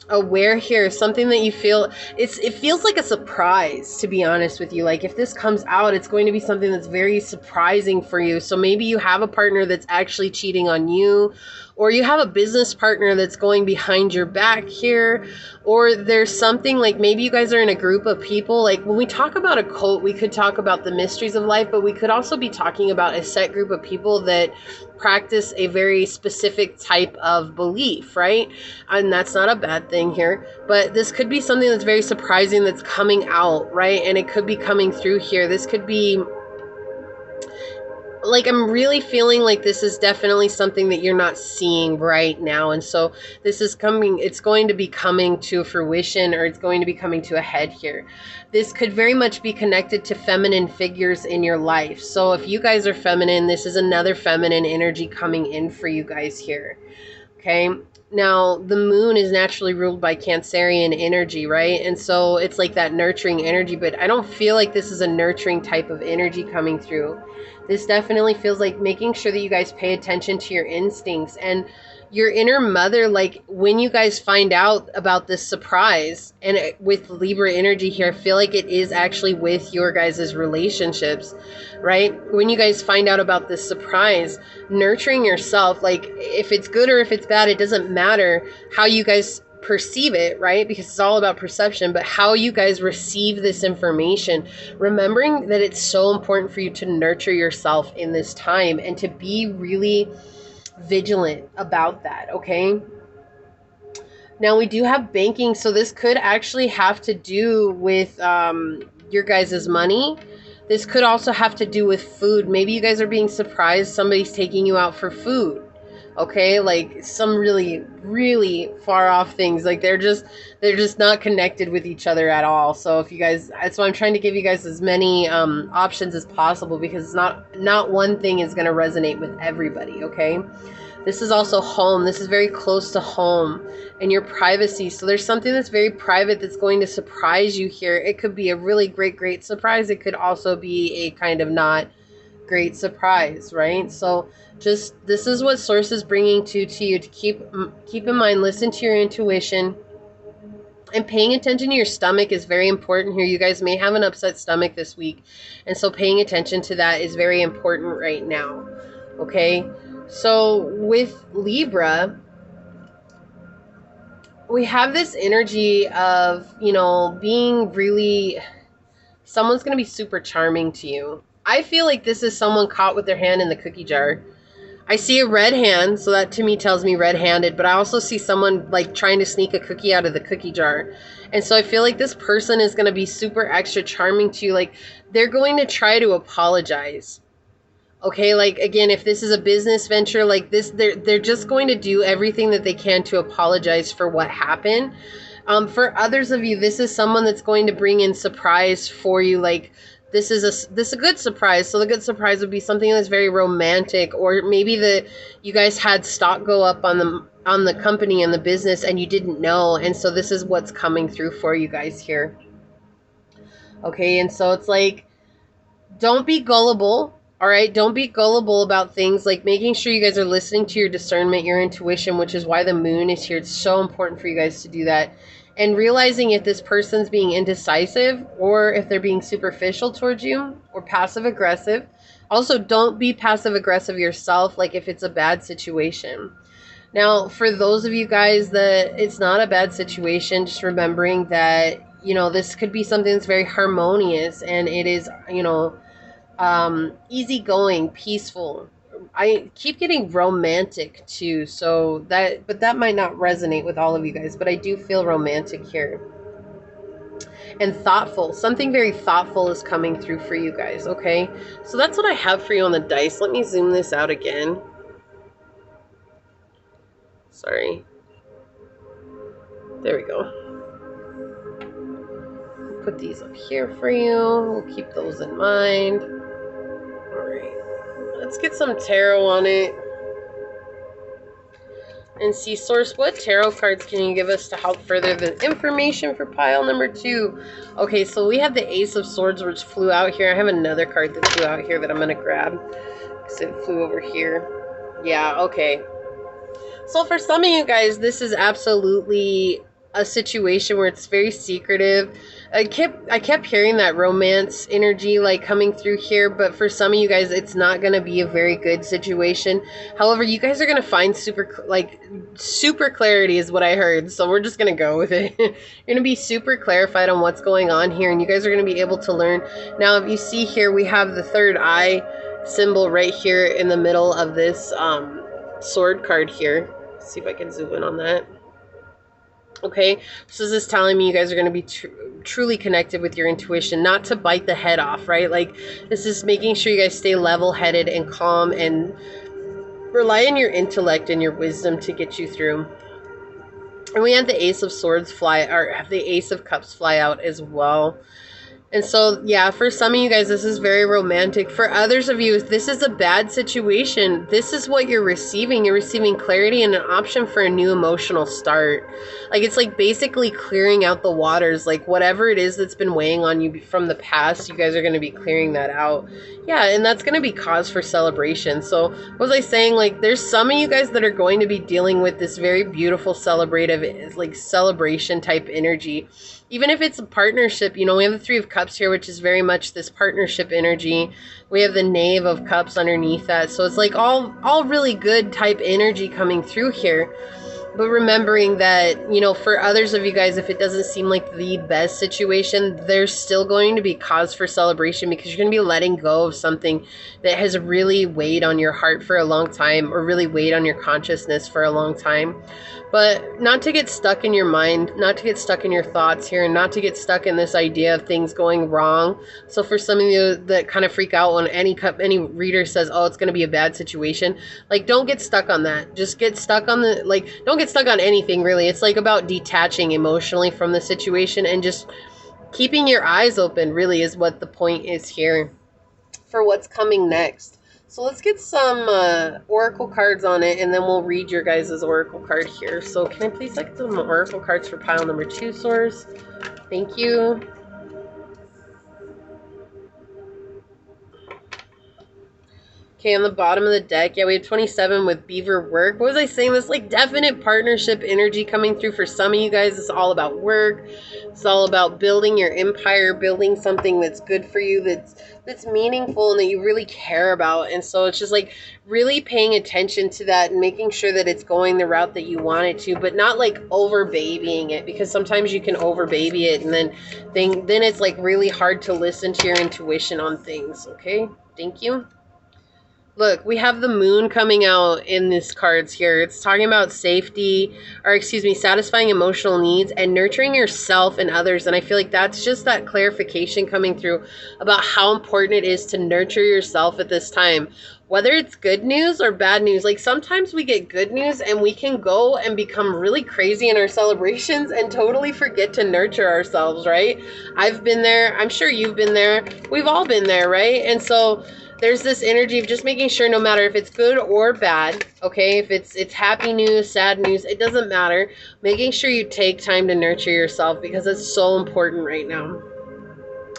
aware here, something that you feel, it feels like a surprise, to be honest with you. Like, if this comes out, it's going to be something that's very surprising for you. So maybe you have a partner that's actually cheating on you, or you have a business partner that's going behind your back here, or there's something like maybe you guys are in a group of people. Like, when we talk about a cult, we could talk about the mysteries of life, but we could also be talking about a set group of people that practice a very specific type of belief, right? And that's not a bad thing here, but this could be something that's very surprising that's coming out, right? And it could be coming through here. This could be, like, I'm really feeling like this is definitely something that you're not seeing right now. And so this is coming, it's going to be coming to fruition, or it's going to be coming to a head here. This could very much be connected to feminine figures in your life. So if you guys are feminine, this is another feminine energy coming in for you guys here. Okay. Now, the moon is naturally ruled by Cancerian energy, right? And so it's like that nurturing energy, but I don't feel like this is a nurturing type of energy coming through. This definitely feels like making sure that you guys pay attention to your instincts and your inner mother. Like, when you guys find out about this surprise, and with Libra energy here, I feel like it is actually with your guys' relationships, right? When you guys find out about this surprise, nurturing yourself, like, if it's good or if it's bad, it doesn't matter how you guys perceive it, right? Because it's all about perception, but how you guys receive this information, remembering that it's so important for you to nurture yourself in this time and to be really vigilant about that, okay? Now, we do have banking, so this could actually have to do with your guys' money. This could also have to do with food. Maybe you guys are being surprised somebody's taking you out for food. Okay, like some really, really far off things. Like, they're just not connected with each other at all. So if you guys, that's why I'm trying to give you guys as many options as possible, because it's not one thing is going to resonate with everybody. Okay, this is also home. This is very close to home and your privacy. So there's something that's very private that's going to surprise you here. It could be a really great surprise. It could also be a kind of not great surprise, right? So just, this is what Source is bringing to you to keep in mind. Listen to your intuition, and paying attention to your stomach is very important here. You guys may have an upset stomach this week, and so paying attention to that is very important right now. Okay, so with Libra, we have this energy of, you know, being really, someone's going to be super charming to you. I feel like this is someone caught with their hand in the cookie jar. I see a red hand, so that to me tells me red-handed, but I also see someone like trying to sneak a cookie out of the cookie jar. And so I feel like this person is going to be super extra charming to you. Like, they're going to try to apologize. Okay, like again, if this is a business venture like this, they're just going to do everything that they can to apologize for what happened. For others of you, this is someone that's going to bring in surprise for you. Like this is a good surprise. So the good surprise would be something that's very romantic, or maybe that you guys had stock go up on the company and the business and you didn't know, and so this is what's coming through for you guys here. Okay, and so it's like, don't be gullible. All right, don't be gullible about things, like making sure you guys are listening to your discernment, your intuition, which is why the moon is here. It's so important for you guys to do that. And realizing if this person's being indecisive or if they're being superficial towards you or passive aggressive. Also, don't be passive aggressive yourself, like if it's a bad situation. Now, for those of you guys that it's not a bad situation, just remembering that, this could be something that's very harmonious, and it is, easygoing, peaceful. I keep getting romantic too, but that might not resonate with all of you guys, but I do feel romantic here. And thoughtful. Something very thoughtful is coming through for you guys, okay? So that's what I have for you on the dice. Let me zoom this out again. Sorry. There we go. Put these up here for you. We'll keep those in mind. Alright. Let's get some tarot on it. And see, Source, what tarot cards can you give us to help further the information for pile number 2? Okay, so we have the Ace of Swords, which flew out here. I have another card that flew out here that I'm going to grab, because it flew over here. Yeah, okay. So for some of you guys, this is absolutely a situation where it's very secretive. I kept hearing that romance energy like coming through here, but for some of you guys, it's not going to be a very good situation. However, you guys are going to find super clarity is what I heard. So we're just going to go with it. You're going to be super clarified on what's going on here, and you guys are going to be able to learn. Now, if you see here, we have the third eye symbol right here in the middle of this sword card here. Let's see if I can zoom in on that. Okay, so this is telling me you guys are going to be truly connected with your intuition, not to bite the head off, right? Like, this is making sure you guys stay level-headed and calm and rely on your intellect and your wisdom to get you through. And we had the Ace of Swords have the Ace of Cups fly out as well. And so, yeah, for some of you guys, this is very romantic. For others of you, this is a bad situation. This is what you're receiving. You're receiving clarity and an option for a new emotional start. Like, it's like basically clearing out the waters. Like, whatever it is that's been weighing on you from the past, you guys are going to be clearing that out. Yeah, and that's going to be cause for celebration. So, what was I saying? Like, there's some of you guys that are going to be dealing with this very beautiful celebrative, like, celebration type energy. Even if it's a partnership, we have the Three of Cups here, which is very much this partnership energy. We have the Knave of Cups underneath that. So it's like all really good type energy coming through here. But remembering that, for others of you guys, if it doesn't seem like the best situation, there's still going to be cause for celebration, because you're going to be letting go of something that has really weighed on your heart for a long time, or really weighed on your consciousness for a long time. But not to get stuck in your mind, not to get stuck in your thoughts here, and not to get stuck in this idea of things going wrong. So for some of you that kind of freak out when any reader says, oh, it's going to be a bad situation, like, don't get stuck on that. Just get stuck on don't get stuck on anything, really. It's like about detaching emotionally from the situation and just keeping your eyes open, really, is what the point is here for what's coming next. So let's get some oracle cards on it, and then we'll read your guys' oracle card here. So can I please get some oracle cards for pile number 2, Source? Thank you. Okay, on the bottom of the deck, yeah, we have 27 with Beaver Work. What was I saying? This like definite partnership energy coming through for some of you guys. It's all about work. It's all about building your empire, building something that's good for you, that's meaningful and that you really care about. And so it's just like really paying attention to that and making sure that it's going the route that you want it to, but not like over babying it, because sometimes you can over baby it and then it's like really hard to listen to your intuition on things. Okay, thank you. Look, we have the moon coming out in these cards here. It's talking about safety, or excuse me, satisfying emotional needs and nurturing yourself and others. And I feel like that's just that clarification coming through about how important it is to nurture yourself at this time. Whether it's good news or bad news, like sometimes we get good news and we can go and become really crazy in our celebrations and totally forget to nurture ourselves, right? I've been there. I'm sure you've been there. We've all been there, right? And so there's this energy of just making sure no matter if it's good or bad, okay, if it's happy news, sad news, it doesn't matter, making sure you take time to nurture yourself because it's so important right now.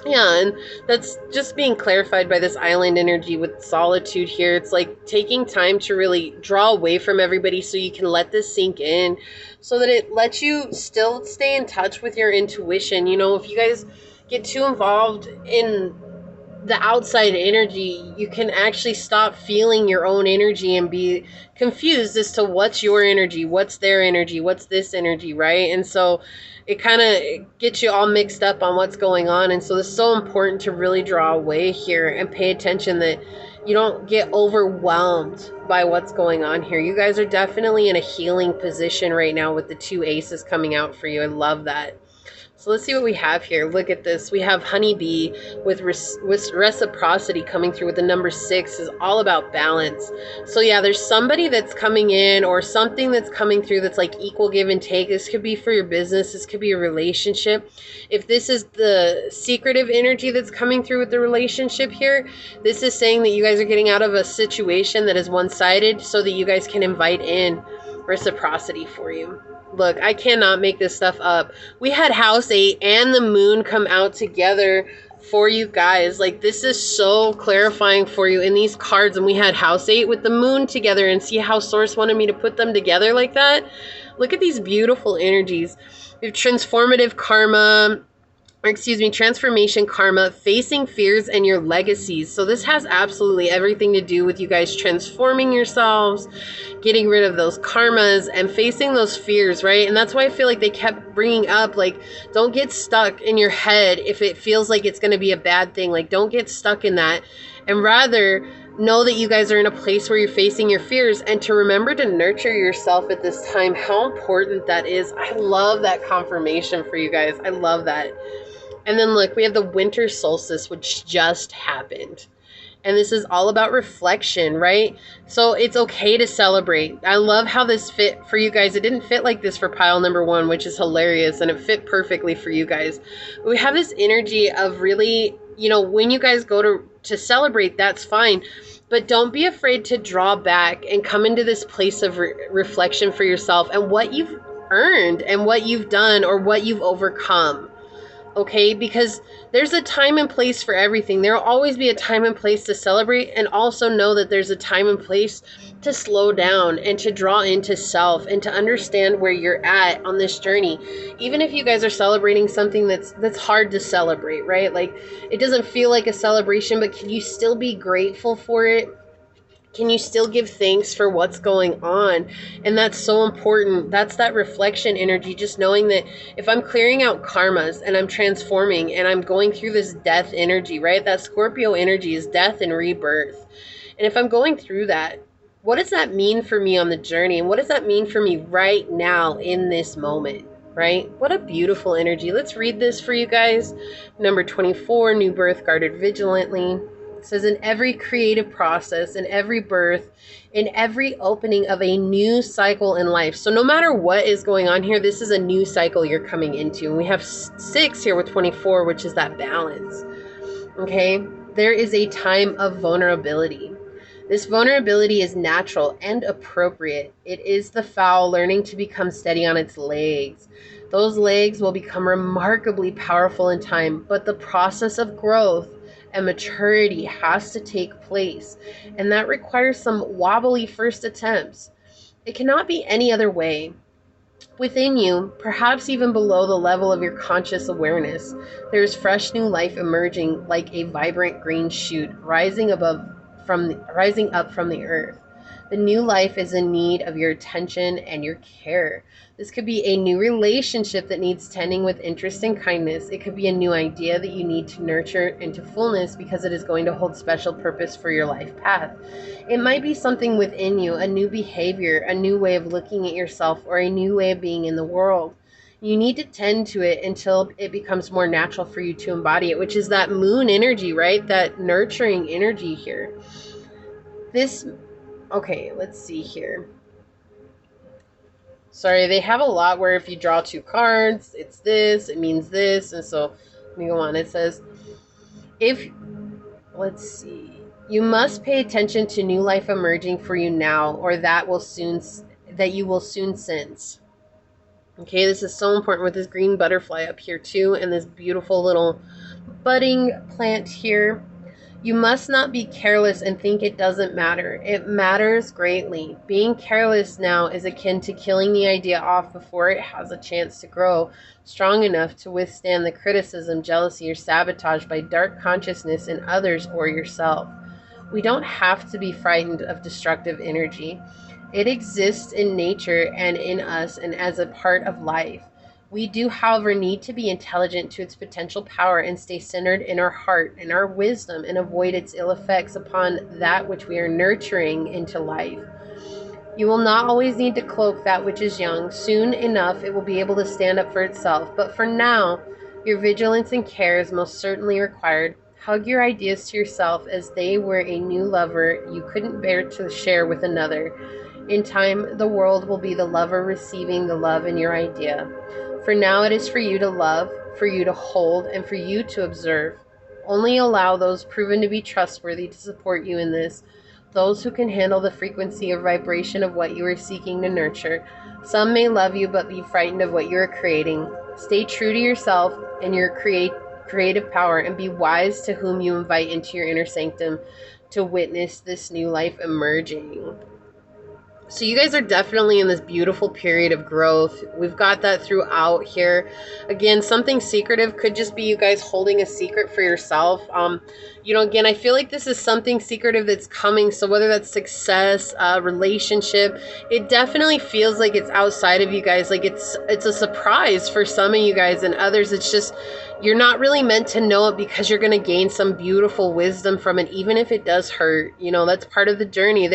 Yeah, and that's just being clarified by this island energy with solitude here. It's like taking time to really draw away from everybody so you can let this sink in, so that it lets you still stay in touch with your intuition. You know, if you guys get too involved in the outside energy, you can actually stop feeling your own energy and be confused as to what's your energy, what's their energy, what's this energy, right? And so it kind of gets you all mixed up on what's going on. And so it's so important to really draw away here and pay attention that you don't get overwhelmed by what's going on here. You guys are definitely in a healing position right now with the two aces coming out for you. I love that. So let's see what we have here. Look at this. We have honeybee with reciprocity coming through with the number 6 is all about balance. So yeah, there's somebody that's coming in or something that's coming through that's like equal give and take. This could be for your business. This could be a relationship. If this is the secretive energy that's coming through with the relationship here, this is saying that you guys are getting out of a situation that is one-sided so that you guys can invite in reciprocity for you. Look, I cannot make this stuff up. We had House 8 and the moon come out together for you guys. Like, this is so clarifying for you in these cards. And we had House 8 with the moon together, and see how Source wanted me to put them together like that? Look at these beautiful energies. We have transformative karma, or excuse me, transformation karma, facing fears and your legacies. So this has absolutely everything to do with you guys transforming yourselves, getting rid of those karmas and facing those fears, right? And that's why I feel like they kept bringing up, like, don't get stuck in your head if it feels like it's going to be a bad thing. Like, don't get stuck in that, and rather know that you guys are in a place where you're facing your fears, and to remember to nurture yourself at this time. How important that is. I love that confirmation for you guys. I love that. And then look, we have the winter solstice, which just happened. And this is all about reflection, right? So it's okay to celebrate. I love how this fit for you guys. It didn't fit like this for pile number 1, which is hilarious. And it fit perfectly for you guys. But we have this energy of really, you know, when you guys go to celebrate, that's fine. But don't be afraid to draw back and come into this place of reflection for yourself and what you've earned and what you've done or what you've overcome. Okay, because there's a time and place for everything. There will always be a time and place to celebrate, and also know that there's a time and place to slow down and to draw into self and to understand where you're at on this journey. Even if you guys are celebrating something that's hard to celebrate, right? Like, it doesn't feel like a celebration, but can you still be grateful for it? Can you still give thanks for what's going on? And that's so important. That's that reflection energy, just knowing that if I'm clearing out karmas and I'm transforming and I'm going through this death energy, right? That Scorpio energy is death and rebirth. And if I'm going through that, what does that mean for me on the journey? And what does that mean for me right now in this moment? Right? What a beautiful energy. Let's read this for you guys. Number 24, new birth guarded vigilantly. It says, in every creative process, in every birth, in every opening of a new cycle in life. So no matter what is going on here, this is a new cycle you're coming into. And we have 6 here with 24, which is that balance. Okay? There is a time of vulnerability. This vulnerability is natural and appropriate. It is the fowl learning to become steady on its legs. Those legs will become remarkably powerful in time, but the process of growth and maturity has to take place, and that requires some wobbly first attempts. It cannot be any other way. Within you, perhaps even below the level of your conscious awareness, there is fresh new life emerging like a vibrant green shoot rising up from the earth. The new life is in need of your attention and your care. This could be a new relationship that needs tending with interest and kindness. It could be a new idea that you need to nurture into fullness because it is going to hold special purpose for your life path. It might be something within you, a new behavior, a new way of looking at yourself, or a new way of being in the world. You need to tend to it until it becomes more natural for you to embody it, which is that moon energy, right? That nurturing energy here. Okay, let's see here. Sorry, they have a lot where if you draw 2 cards, it's this, it means this. And so, let me go on. It says, let's see. You must pay attention to new life emerging for you now, or that you will soon sense. Okay, this is so important with this green butterfly up here too, and this beautiful little budding plant here. You must not be careless and think it doesn't matter. It matters greatly. Being careless now is akin to killing the idea off before it has a chance to grow strong enough to withstand the criticism, jealousy, or sabotage by dark consciousness in others or yourself. We don't have to be frightened of destructive energy. It exists in nature and in us and as a part of life. We do, however, need to be intelligent to its potential power and stay centered in our heart and our wisdom and avoid its ill effects upon that which we are nurturing into life. You will not always need to cloak that which is young. Soon enough, it will be able to stand up for itself. But for now, your vigilance and care is most certainly required. Hug your ideas to yourself as they were a new lover you couldn't bear to share with another. In time, the world will be the lover receiving the love in your idea. For now, it is for you to love, for you to hold, and for you to observe. Only allow those proven to be trustworthy to support you in this, those who can handle the frequency or vibration of what you are seeking to nurture. Some may love you but be frightened of what you are creating. Stay true to yourself and your creative power, and be wise to whom you invite into your inner sanctum to witness this new life emerging. So you guys are definitely in this beautiful period of growth. We've got that throughout here. Again, something secretive could just be you guys holding a secret for yourself. Again, I feel like this is something secretive that's coming. So whether that's success, relationship, it definitely feels like it's outside of you guys. Like it's a surprise for some of you guys, and others it's just you're not really meant to know it because you're going to gain some beautiful wisdom from it, even if it does hurt. That's part of the journey.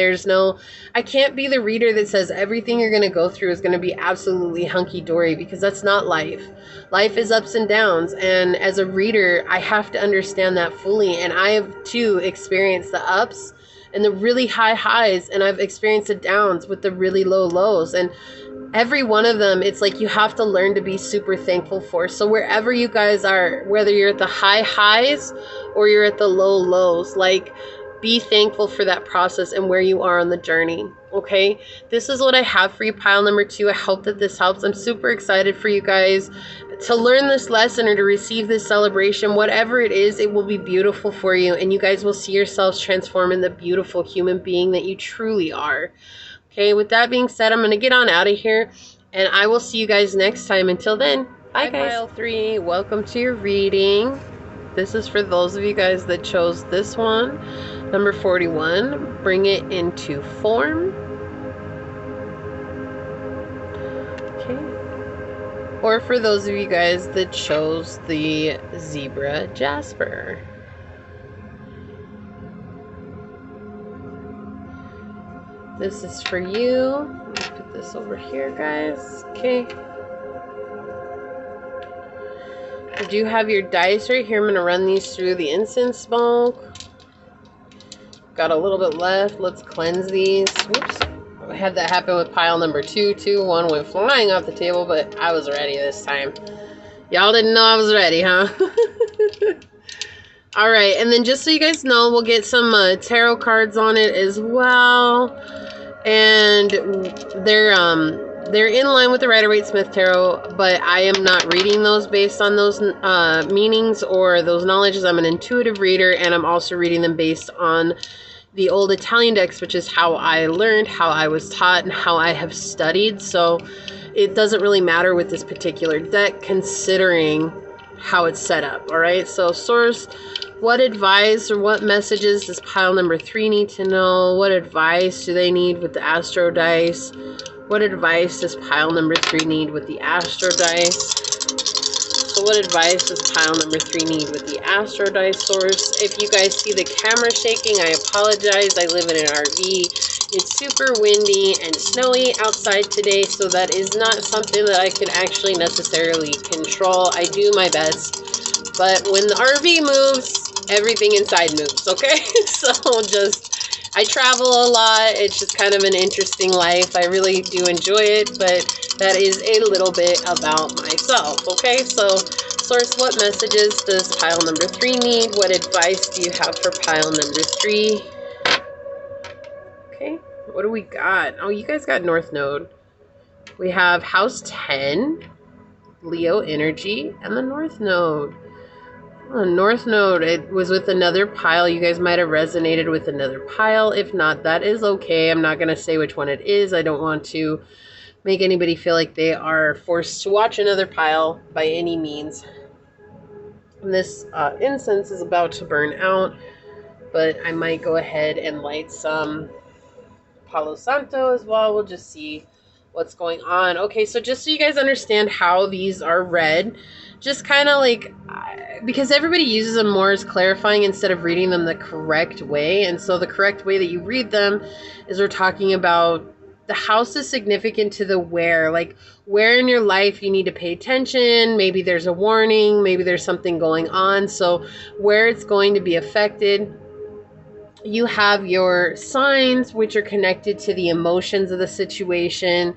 I can't be the reader that says everything you're going to go through is going to be absolutely hunky-dory, because that's not life. Life is ups and downs, and as a reader, I have to understand that fully, and I have too experienced the ups and the really high highs, and I've experienced the downs with the really low lows, and every one of them, it's like you have to learn to be super thankful for. So wherever you guys are, whether you're at the high highs or you're at the low lows, like be thankful for that process and where you are on the journey. Okay, this is what I have for you, pile number 2. I hope that this helps. I'm super excited for you guys to learn this lesson or to receive this celebration. Whatever it is, it will be beautiful for you, and you guys will see yourselves transform in the beautiful human being that you truly are. Okay, with that being said, I'm going to get on out of here, and I will see you guys next time. Until then, bye guys. Pile 3, welcome to your reading. This is for those of you guys that chose this one. Number 41, bring it into form. Okay. Or for those of you guys that chose the zebra jasper. This is for you. Let me put this over here, guys. Okay. I do have your dice right here. I'm going to run these through the incense smoke. Got a little bit left. Let's cleanse these. Whoops. I had that happen with pile number 2 too. One went flying off the table, but I was ready this time. Y'all didn't know I was ready, huh? Alright, and then just so you guys know, we'll get some tarot cards on it as well. And they're in line with the Rider-Waite-Smith Tarot, but I am not reading those based on those meanings or those knowledges. I'm an intuitive reader, and I'm also reading them based on the old Italian decks, which is how I learned, how I was taught, and how I have studied. So it doesn't really matter with this particular deck, considering how it's set up. All right, so Source, What advice or what messages does pile number 3 need to know? What advice do they need with the Astro Dice? What advice does pile number 3 need with the Astro Dice? So what advice does pile number 3 need with the Astro Dice source? If you guys see the camera shaking, I apologize. I live in an RV. It's super windy and snowy outside today, so that is not something that I can actually necessarily control. I do my best, but when the RV moves, everything inside moves, okay? So I travel a lot. It's just kind of an interesting life. I really do enjoy it, but that is a little bit about myself, okay? So, source, what messages does pile number 3 need? What advice do you have for pile number 3? Okay, what do we got? Oh, you guys got North Node. We have House 10, Leo Energy, and the North Node. North Node, it was with another pile. You guys might have resonated with another pile. If not, that is okay. I'm not going to say which one it is. I don't want to make anybody feel like they are forced to watch another pile by any means. And this incense is about to burn out, but I might go ahead and light some Palo Santo as well. We'll just see what's going on. Okay, so just so you guys understand how these are read, just kind of like, because everybody uses them more as clarifying instead of reading them the correct way. And so the correct way that you read them is we're talking about the house is significant to the where, like where in your life you need to pay attention. Maybe there's a warning, maybe there's something going on. So where it's going to be affected. You have your signs, which are connected to the emotions of the situation.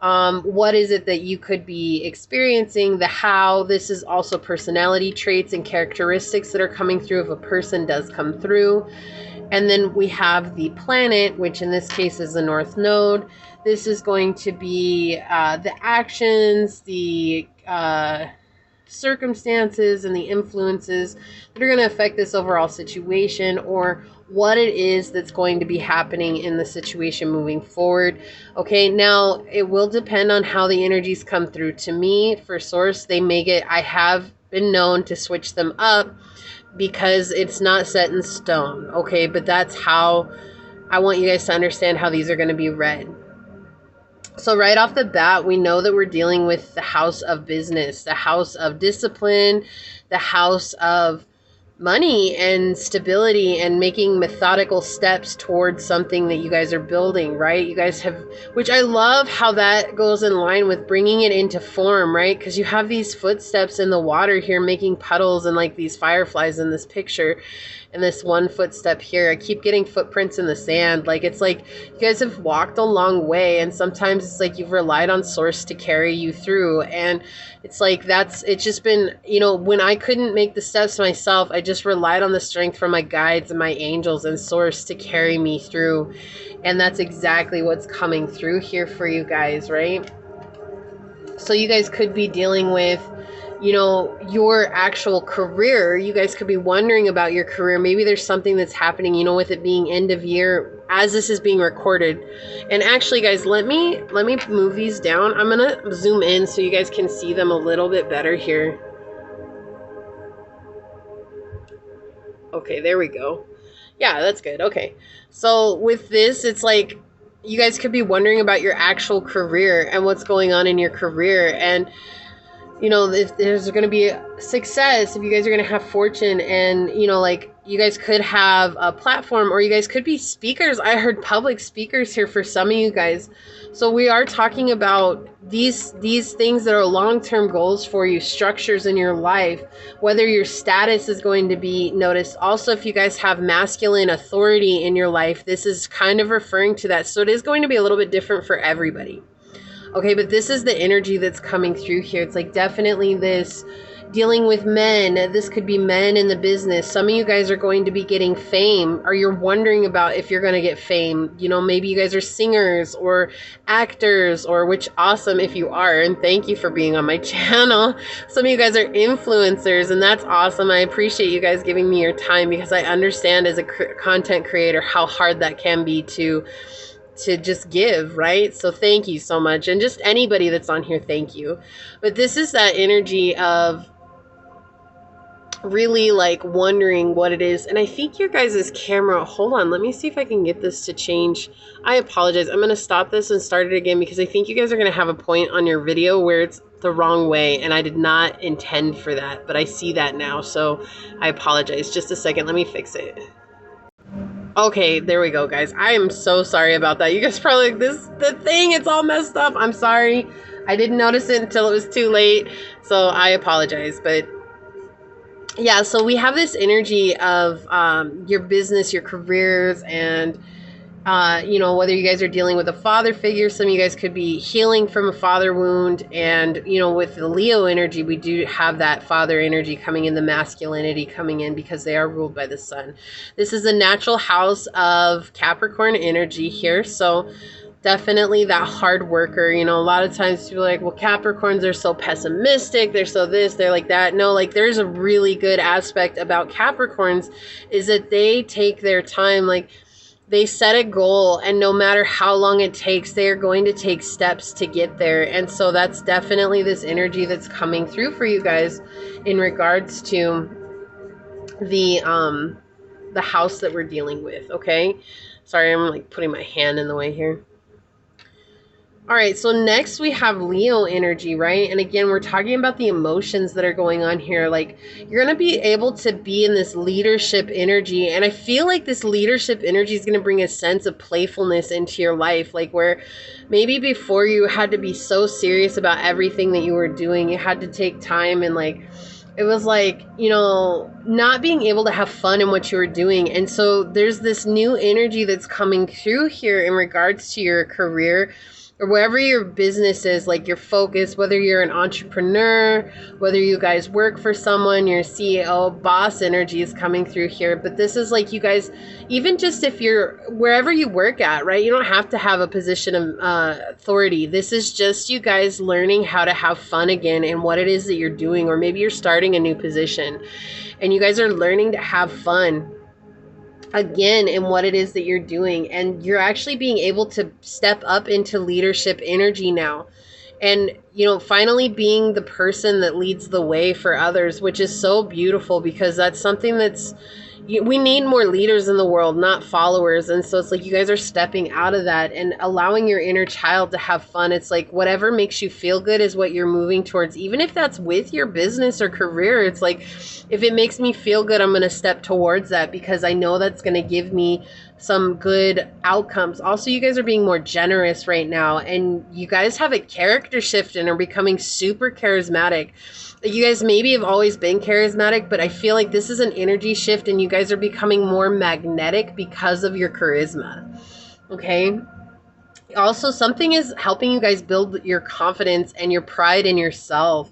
What is it that you could be experiencing? The how. This is also personality traits and characteristics that are coming through if a person does come through. And then we have the planet, which in this case is the North Node. This is going to be the actions, the circumstances, and the influences that are going to affect this overall situation, or what it is that's going to be happening in the situation moving forward. Okay, now it will depend on how the energies come through to me. For source, they make it, I have been known to switch them up because it's not set in stone. Okay, but that's how I want you guys to understand how these are going to be read. So right off the bat, we know that we're dealing with the house of business, the house of discipline, the house of money and stability, and making methodical steps towards something that you guys are building, right? You guys have, which I love how that goes in line with bringing it into form, right? Because you have these footsteps in the water here making puddles and like these fireflies in this picture. And this one footstep here, I keep getting footprints in the sand. Like, it's like you guys have walked a long way, and sometimes it's like you've relied on source to carry you through. And it's like it's just been, when I couldn't make the steps myself, I just relied on the strength from my guides and my angels and source to carry me through. And that's exactly what's coming through here for you guys, right? So you guys could be dealing with, your actual career. You guys could be wondering about your career. Maybe there's something that's happening, with it being end of year as this is being recorded. And actually, guys, let me move these down. I'm going to zoom in so you guys can see them a little bit better here. Okay, there we go. Yeah, that's good. Okay. So with this, it's like you guys could be wondering about your actual career and what's going on in your career. And if there's going to be success, if you guys are going to have fortune, and, you guys could have a platform, or you guys could be speakers. I heard public speakers here for some of you guys. So we are talking about these things that are long-term goals for you, structures in your life, whether your status is going to be noticed. Also, if you guys have masculine authority in your life, this is kind of referring to that. So it is going to be a little bit different for everybody. Okay, but this is the energy that's coming through here. It's like definitely this dealing with men. This could be men in the business. Some of you guys are going to be getting fame, or you're wondering about if you're going to get fame. Maybe you guys are singers or actors, or which awesome if you are, and thank you for being on my channel. Some of you guys are influencers, and that's awesome. I appreciate you guys giving me your time, because I understand as a content creator how hard that can be to just give, right? So thank you so much. And just anybody that's on here, thank you. But this is that energy of really like wondering what it is. And I think your guys' camera, hold on, let me see if I can get this to change. I apologize. I'm going to stop this and start it again because I think you guys are going to have a point on your video where it's the wrong way, and I did not intend for that, but I see that now, so I apologize. Just a second, let me fix it. Okay, there we go, guys. I am so sorry about that. You guys probably like, the thing, it's all messed up. I'm sorry. I didn't notice it until it was too late, so I apologize. But yeah, so we have this energy of your business, your careers, and whether you guys are dealing with a father figure, some of you guys could be healing from a father wound. And, with the Leo energy, we do have that father energy coming in, the masculinity coming in because they are ruled by the sun. This is a natural house of Capricorn energy here. So definitely that hard worker. A lot of times people are like, well, Capricorns are so pessimistic. They're so this, they're like that. No, like there's a really good aspect about Capricorns is that they take their time. Like, they set a goal, and no matter how long it takes, they are going to take steps to get there. And so that's definitely this energy that's coming through for you guys in regards to the house that we're dealing with. Okay, sorry, I'm like putting my hand in the way here. All right, so next we have Leo energy, right? And again, we're talking about the emotions that are going on here. Like, you're going to be able to be in this leadership energy. And I feel like this leadership energy is going to bring a sense of playfulness into your life. Like, where maybe before you had to be so serious about everything that you were doing, you had to take time and like, it was like, not being able to have fun in what you were doing. And so there's this new energy that's coming through here in regards to your career, or wherever your business is, like your focus, whether you're an entrepreneur, whether you guys work for someone, your CEO, boss energy is coming through here. But this is like you guys, even just if you're wherever you work at, right? You don't have to have a position of authority. This is just you guys learning how to have fun again in what it is that you're doing. Or maybe you're starting a new position and you guys are learning to have fun again in what it is that you're doing, and you're actually being able to step up into leadership energy now, and finally being the person that leads the way for others, which is so beautiful because that's something that's we need more leaders in the world, not followers. And so it's like you guys are stepping out of that and allowing your inner child to have fun. It's like whatever makes you feel good is what you're moving towards, even if that's with your business or career. It's like, if it makes me feel good, I'm going to step towards that because I know that's going to give me some good outcomes. Also, you guys are being more generous right now, and you guys have a character shift and are becoming super charismatic. You guys maybe have always been charismatic, but I feel like this is an energy shift and you guys are becoming more magnetic because of your charisma. Okay. Also, something is helping you guys build your confidence and your pride in yourself.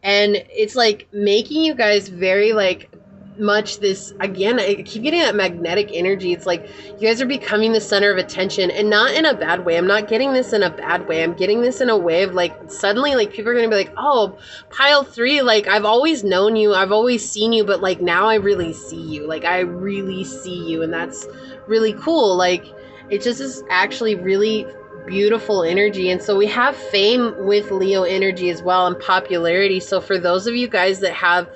And it's like making you guys very like much this, again, I keep getting that magnetic energy. It's like you guys are becoming the center of attention, and not in a bad way. I'm not getting this in a bad way. I'm getting this in a way of like suddenly like people are going to be like, oh, pile 3, like I've always known you, I've always seen you, but like now I really see you. Like I really see you, and that's really cool. Like it just is actually really beautiful energy. And so we have fame with Leo energy as well, and popularity. So for those of you guys that have,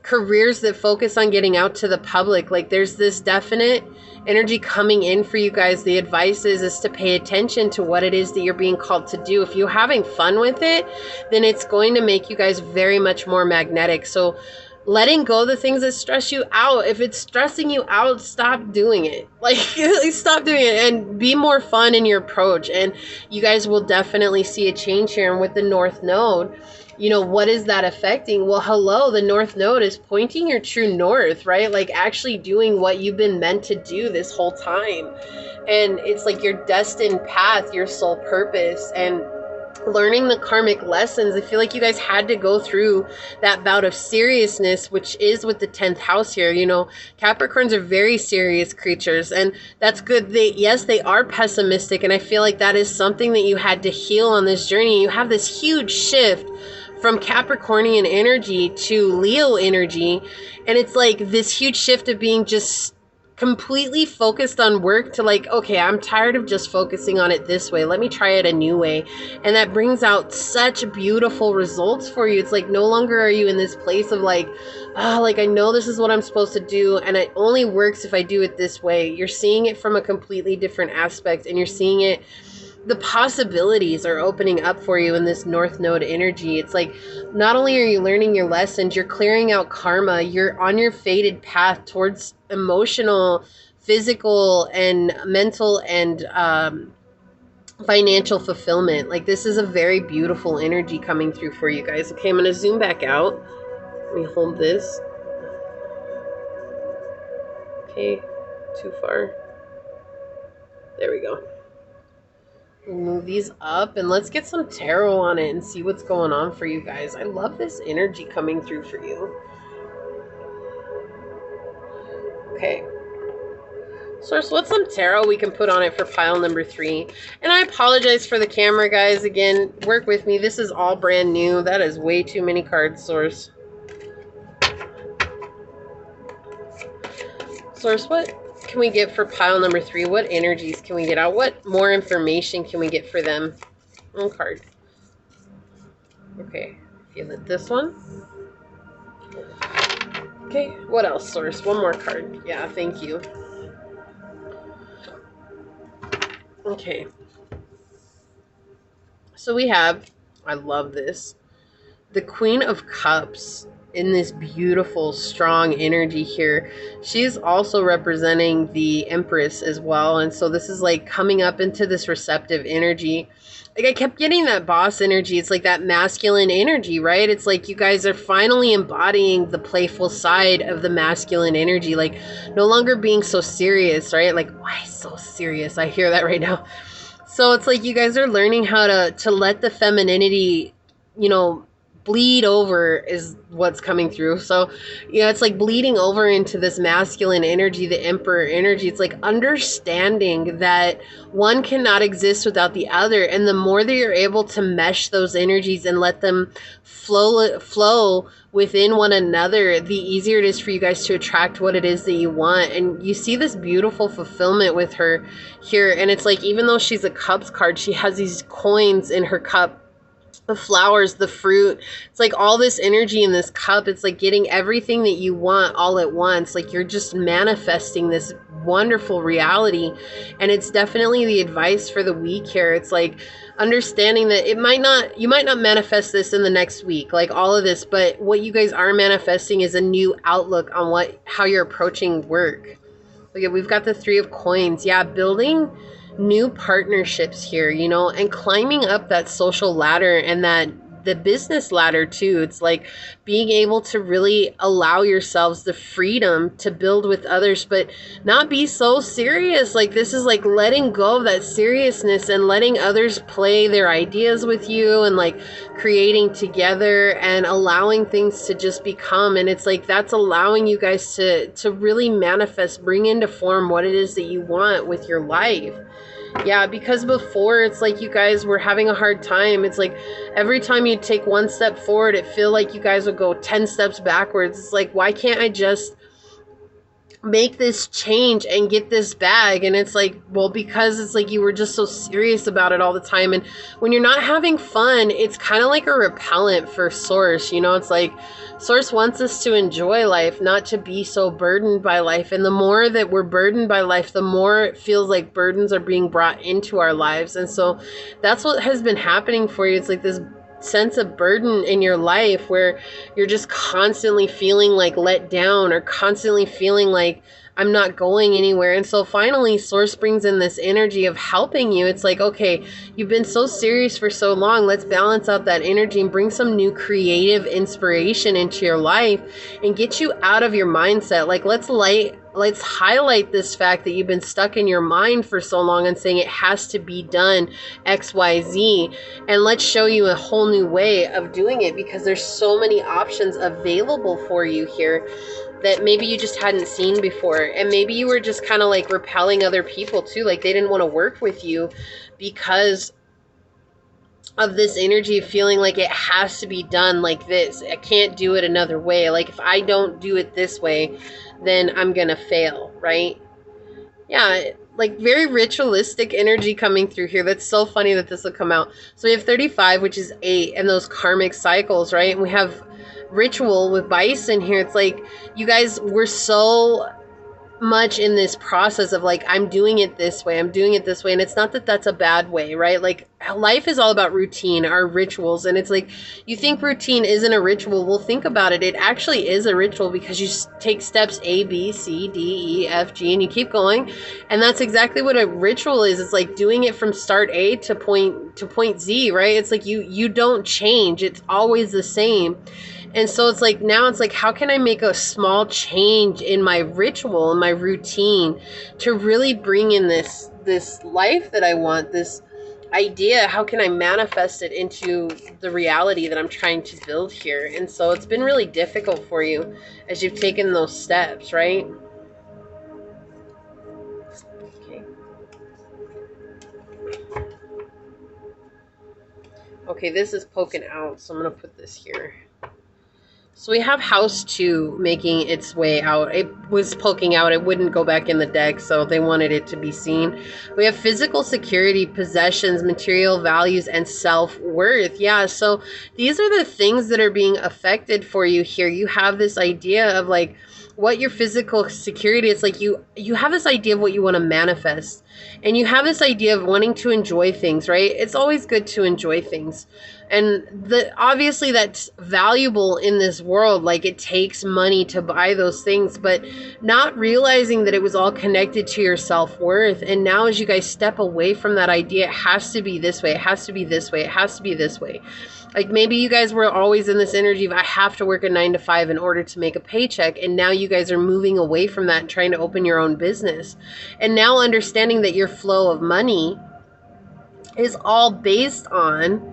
careers that focus on getting out to the public, like there's this definite energy coming in for you guys. The advice is to pay attention to what it is that you're being called to do. If you're having fun with it, then it's going to make you guys very much more magnetic. So letting go of the things that stress you out. If it's stressing you out, stop doing it. Like stop doing it and be more fun in your approach. And you guys will definitely see a change here. And with the North Node, what is that affecting? Well, hello, the North Node is pointing your true north, right? Like actually doing what you've been meant to do this whole time. And it's like your destined path, your soul purpose, and learning the karmic lessons. I feel like you guys had to go through that bout of seriousness, which is with the 10th house here. Capricorns are very serious creatures, and that's good. They are pessimistic, and I feel like that is something that you had to heal on this journey. You have this huge shift from Capricornian energy to Leo energy, and it's like this huge shift of being just completely focused on work to like, okay, I'm tired of just focusing on it this way. Let me try it a new way. And that brings out such beautiful results for you. It's like no longer are you in this place of like, like I know this is what I'm supposed to do and it only works if I do it this way. You're seeing it from a completely different aspect, and you're seeing it, the possibilities are opening up for you in this North Node energy. It's like not only are you learning your lessons, you're clearing out karma, you're on your fated path towards emotional, physical, and mental and financial fulfillment. Like this is a very beautiful energy coming through for you guys. Okay, I'm going to zoom back out. Let me hold this. Okay, too far. There we go. We'll move these up and let's get some tarot on it and see what's going on for you guys. I love this energy coming through for you. Okay. Source, what's some tarot we can put on it for pile number 3? And I apologize for the camera, guys. Again, work with me. This is all brand new. That is way too many cards, Source. Source, what can we get for pile number 3? What energies can we get out? What more information can we get for them? One card. Okay, feel it. This one. Okay, what else, Source? One more card. Yeah, thank you. Okay. So we have, I love this, the Queen of Cups in this beautiful, strong energy here. She's also representing the Empress as well. And so this is like coming up into this receptive energy. Like I kept getting that boss energy. It's like that masculine energy, right? It's like you guys are finally embodying the playful side of the masculine energy. Like no longer being so serious, right? Like, why so serious? I hear that right now. So it's like you guys are learning how to let the femininity, you know, bleed over is what's coming through. So, yeah, it's like bleeding over into this masculine energy, the emperor energy. It's like understanding that one cannot exist without the other. And the more that you're able to mesh those energies and let them flow within one another, the easier it is for you guys to attract what it is that you want. And you see this beautiful fulfillment with her here. And it's like, even though she's a cups card, she has these coins in her cup, the flowers, the fruit. It's like all this energy in this cup. It's like getting everything that you want all at once. Like you're just manifesting this wonderful reality. And it's definitely the advice for the week here. It's like understanding that you might not manifest this in the next week, like all of this, but what you guys are manifesting is a new outlook on how you're approaching work. Okay, we've got the 3 of coins. Yeah, building new partnerships here, you know, and climbing up that social ladder and the business ladder too. It's like being able to really allow yourselves the freedom to build with others, but not be so serious. Like this is like letting go of that seriousness and letting others play their ideas with you and like creating together and allowing things to just become. And it's like that's allowing you guys to really manifest, bring into form what it is that you want with your life. Yeah, because before it's like you guys were having a hard time. It's like every time you take one step forward, it feel like you guys would go 10 steps backwards. It's like, why can't I just make this change and get this bag? And it's like, well, because it's like you were just so serious about it all the time. And when you're not having fun, it's kind of like a repellent for Source. You know, it's like Source wants us to enjoy life, not to be so burdened by life. And the more that we're burdened by life, the more it feels like burdens are being brought into our lives. And so that's what has been happening for you. It's like this sense of burden in your life where you're just constantly feeling like let down or constantly feeling like I'm not going anywhere. And so finally Source brings in this energy of helping you. It's like, okay, you've been so serious for so long. Let's balance out that energy and bring some new creative inspiration into your life and get you out of your mindset. Like let's highlight this fact that you've been stuck in your mind for so long and saying it has to be done XYZ, and let's show you a whole new way of doing it, because there's so many options available for you here that maybe you just hadn't seen before. And maybe you were just kind of like repelling other people too, like they didn't want to work with you because of this energy of feeling like it has to be done like this. I can't do it another way. Like if I don't do it this way, then I'm gonna fail, right? Yeah, like very ritualistic energy coming through here. That's so funny that this will come out. So we have 35, which is 8, and those karmic cycles, right? And we have ritual with bison here. It's like you guys were so much in this process of like, I'm doing it this way, I'm doing it this way. And it's not that that's a bad way, right? Like life is all about routine, our rituals. And it's like, you think routine isn't a ritual. Well, think about it. It actually is a ritual because you take steps A, B, C, D, E, F, G, and you keep going. And that's exactly what a ritual is. It's like doing it from start A to point Z, right? It's like you don't change. It's always the same. And so it's like, now it's like, how can I make a small change in my ritual, in my routine, to really bring in this life that I want, this idea? How can I manifest it into the reality that I'm trying to build here? And so it's been really difficult for you as you've taken those steps, right? Okay. Okay, this is poking out, so I'm going to put this here. So we have house 2 making its way out. It was poking out. It wouldn't go back in the deck, so they wanted it to be seen. We have physical security, possessions, material values, and self-worth. Yeah, so these are the things that are being affected for you here. You have this idea of like what your physical security is. Like you have this idea of what you want to manifest. And you have this idea of wanting to enjoy things, right? It's always good to enjoy things. And obviously that's valuable in this world. Like it takes money to buy those things, but not realizing that it was all connected to your self-worth. And now as you guys step away from that idea, it has to be this way, it has to be this way, it has to be this way. Like maybe you guys were always in this energy of I have to work a 9 to 5 in order to make a paycheck. And now you guys are moving away from that and trying to open your own business. And now understanding that your flow of money is all based on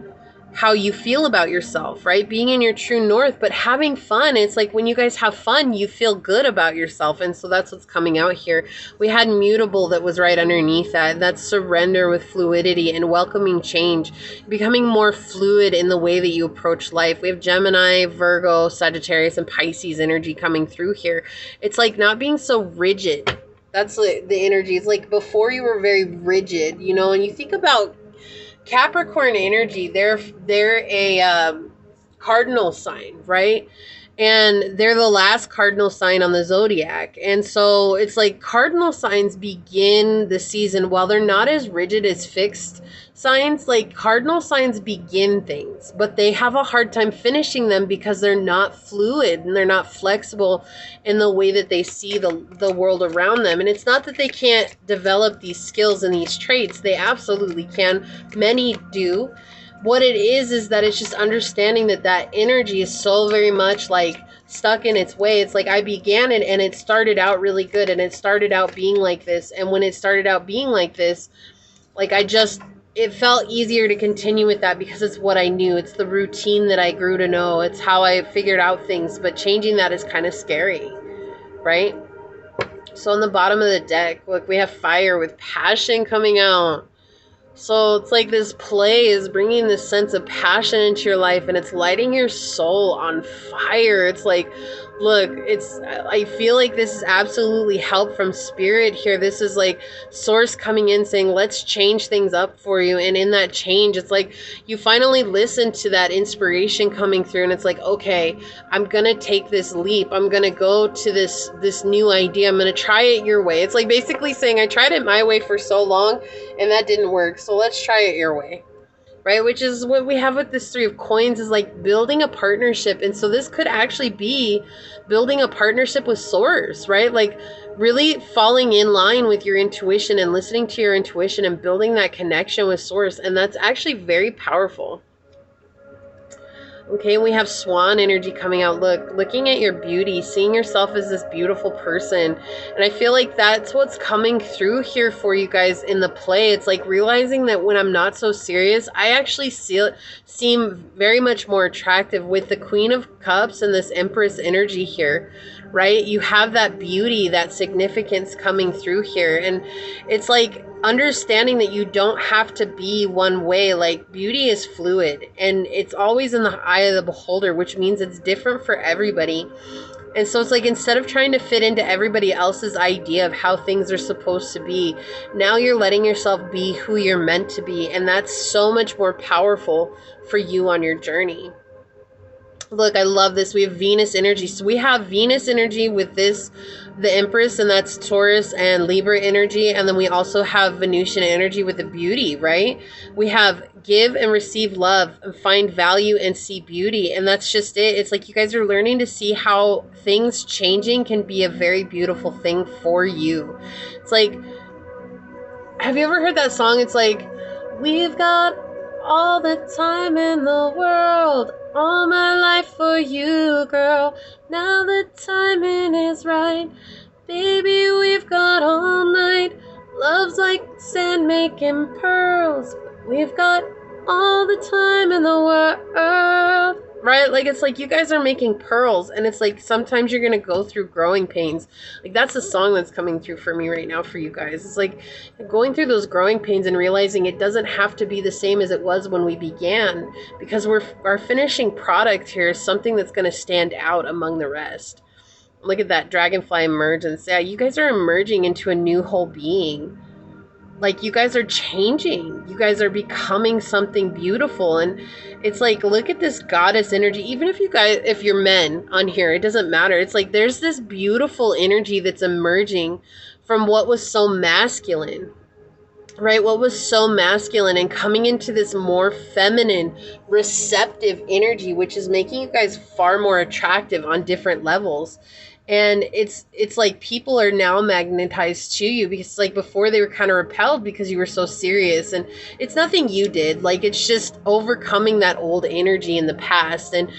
how you feel about yourself, right? Being in your true north, but having fun. It's like when you guys have fun, you feel good about yourself. And so that's what's coming out here. We had mutable that was right underneath that. That's surrender with fluidity and welcoming change, becoming more fluid in the way that you approach life. We have Gemini, Virgo, Sagittarius, and Pisces energy coming through here. It's like not being so rigid. That's the energy. It's like before you were very rigid, you know, and you think about Capricorn energy, they're a cardinal sign, right? And they're the last cardinal sign on the zodiac. And so it's like cardinal signs begin the season while they're not as rigid as fixed signs. Like cardinal signs begin things, but they have a hard time finishing them because they're not fluid and they're not flexible in the way that they see the world around them. And it's not that they can't develop these skills and these traits. They absolutely can. Many do. What it is that it's just understanding that energy is so very much like stuck in its way. It's like I began it and it started out really good and it started out being like this. And when it started out being like this, like it felt easier to continue with that because it's what I knew. It's the routine that I grew to know. It's how I figured out things. But changing that is kind of scary, right? So on the bottom of the deck, look, we have fire with passion coming out. So it's like this play is bringing this sense of passion into your life and it's lighting your soul on fire. It's like, look, I feel like this is absolutely help from spirit here. This is like source coming in saying, let's change things up for you. And in that change, it's like you finally listen to that inspiration coming through and it's like, okay, I'm going to take this leap. I'm going to go to this new idea. I'm going to try it your way. It's like basically saying I tried it my way for so long and that didn't work. So let's try it your way. Right? Which is what we have with this 3 of coins is like building a partnership. And so this could actually be building a partnership with Source, right? Like really falling in line with your intuition and listening to your intuition and building that connection with Source. And that's actually very powerful. Okay, we have swan energy coming out. Look, looking at your beauty, seeing yourself as this beautiful person. And I feel like that's what's coming through here for you guys in the play. It's like realizing that when I'm not so serious, I actually seem very much more attractive with the Queen of Cups and this Empress energy here, right? You have that beauty, that significance coming through here. And it's like understanding that you don't have to be one way. Like beauty is fluid and it's always in the eye of the beholder, which means it's different for everybody. And so it's like, instead of trying to fit into everybody else's idea of how things are supposed to be, now you're letting yourself be who you're meant to be. And that's so much more powerful for you on your journey. Look, I love this. We have Venus energy. So we have Venus energy with this, the Empress, and that's Taurus and Libra energy. And then we also have Venusian energy with the beauty, right? We have give and receive love and find value and see beauty. And that's just it. It's like you guys are learning to see how things changing can be a very beautiful thing for you. It's like, have you ever heard that song? It's like, we've got all the time in the world, all my life for you, girl. Now the timing is right. Baby, we've got all night. Love's like sand making pearls. We've got all the time in the world. Right? Like, it's like you guys are making pearls, and it's like sometimes you're going to go through growing pains. Like, that's the song that's coming through for me right now for you guys. It's like going through those growing pains and realizing it doesn't have to be the same as it was when we began, because our finishing product here is something that's going to stand out among the rest. Look at that dragonfly emergence. Yeah, you guys are emerging into a new whole being. Like, you guys are changing. You guys are becoming something beautiful. And it's like, look at this goddess energy. Even if you're men on here, it doesn't matter. It's like there's this beautiful energy that's emerging from what was so masculine, right? What was so masculine, and coming into this more feminine, receptive energy, which is making you guys far more attractive on different levels. And it's like people are now magnetized to you, because like before they were kind of repelled because you were so serious, and it's nothing you did. Like, it's just overcoming that old energy in the past. And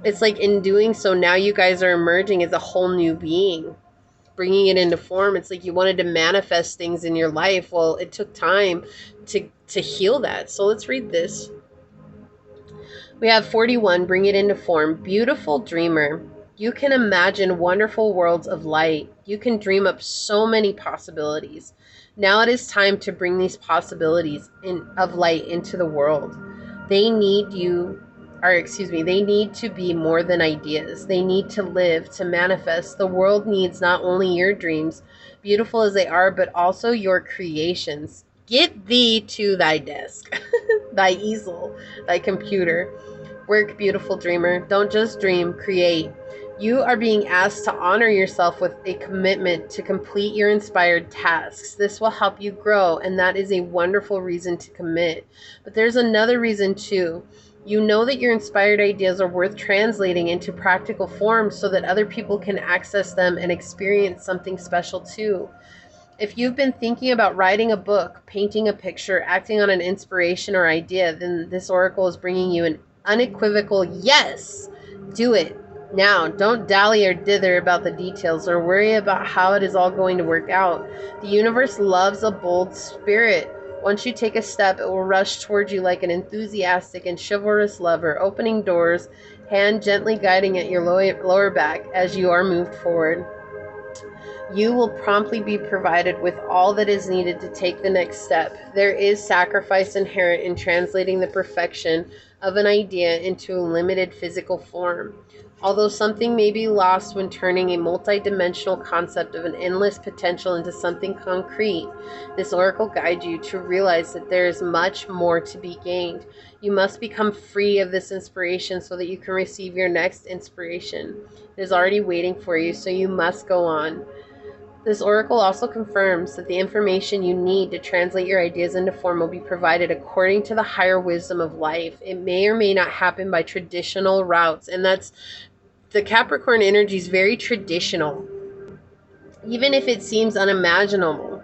it's like, in doing so, now you guys are emerging as a whole new being, bringing it into form. It's like you wanted to manifest things in your life. Well, it took time to heal that. So let's read this. We have 41, bring it into form. Beautiful dreamer. You can imagine wonderful worlds of light. You can dream up so many possibilities. Now it is time to bring these possibilities of light into the world. They need they need to be more than ideas. They need to live, to manifest. The world needs not only your dreams, beautiful as they are, but also your creations. Get thee to thy desk, thy easel, thy computer. Work, beautiful dreamer. Don't just dream, create. You are being asked to honor yourself with a commitment to complete your inspired tasks. This will help you grow, and that is a wonderful reason to commit. But there's another reason too. You know that your inspired ideas are worth translating into practical form so that other people can access them and experience something special too. If you've been thinking about writing a book, painting a picture, acting on an inspiration or idea, then this oracle is bringing you an unequivocal yes. Do it. Now, don't dally or dither about the details or worry about how it is all going to work out. The universe loves a bold spirit. Once you take a step, it will rush towards you like an enthusiastic and chivalrous lover, opening doors, hand gently guiding at your lower back as you are moved forward. You will promptly be provided with all that is needed to take the next step. There is sacrifice inherent in translating the perfection of an idea into a limited physical form. Although something may be lost when turning a multi-dimensional concept of an endless potential into something concrete, this oracle guides you to realize that there is much more to be gained. You must become free of this inspiration so that you can receive your next inspiration. It is already waiting for you, so you must go on. This oracle also confirms that the information you need to translate your ideas into form will be provided according to the higher wisdom of life. It may or may not happen by traditional routes, and that's the Capricorn energy is very traditional. Even if it seems unimaginable,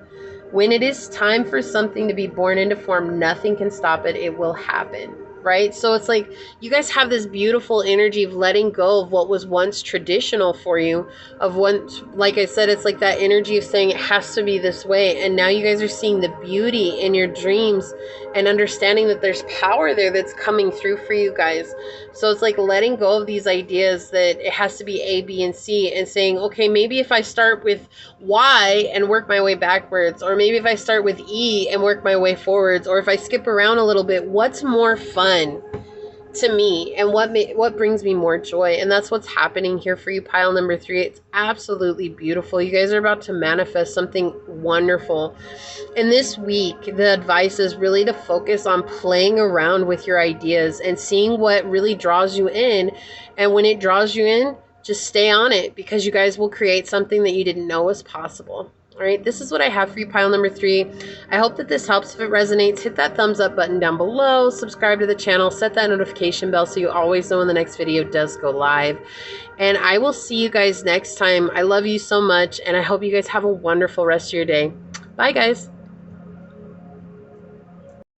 when it is time for something to be born into form, nothing can stop it. It will happen. Right? So it's like you guys have this beautiful energy of letting go of what was once traditional for you, of once, like I said, it's like that energy of saying it has to be this way. And now you guys are seeing the beauty in your dreams and understanding that there's power there that's coming through for you guys. So it's like letting go of these ideas that it has to be A, B, and C, and saying, okay, maybe if I start with Y and work my way backwards, or maybe if I start with E and work my way forwards, or if I skip around a little bit, what's more fun? to me, and what brings me more joy. And that's what's happening here for you, pile number 3. It's absolutely beautiful. You guys are about to manifest something wonderful. And this week, the advice is really to focus on playing around with your ideas and seeing what really draws you in. And when it draws you in, just stay on it, because you guys will create something that you didn't know was possible. All right, this is what I have for you, pile number 3. I hope that this helps. If it resonates, hit that thumbs up button down below, subscribe to the channel, set that notification bell so you always know when the next video does go live. And I will see you guys next time. I love you so much, and I hope you guys have a wonderful rest of your day. Bye, guys.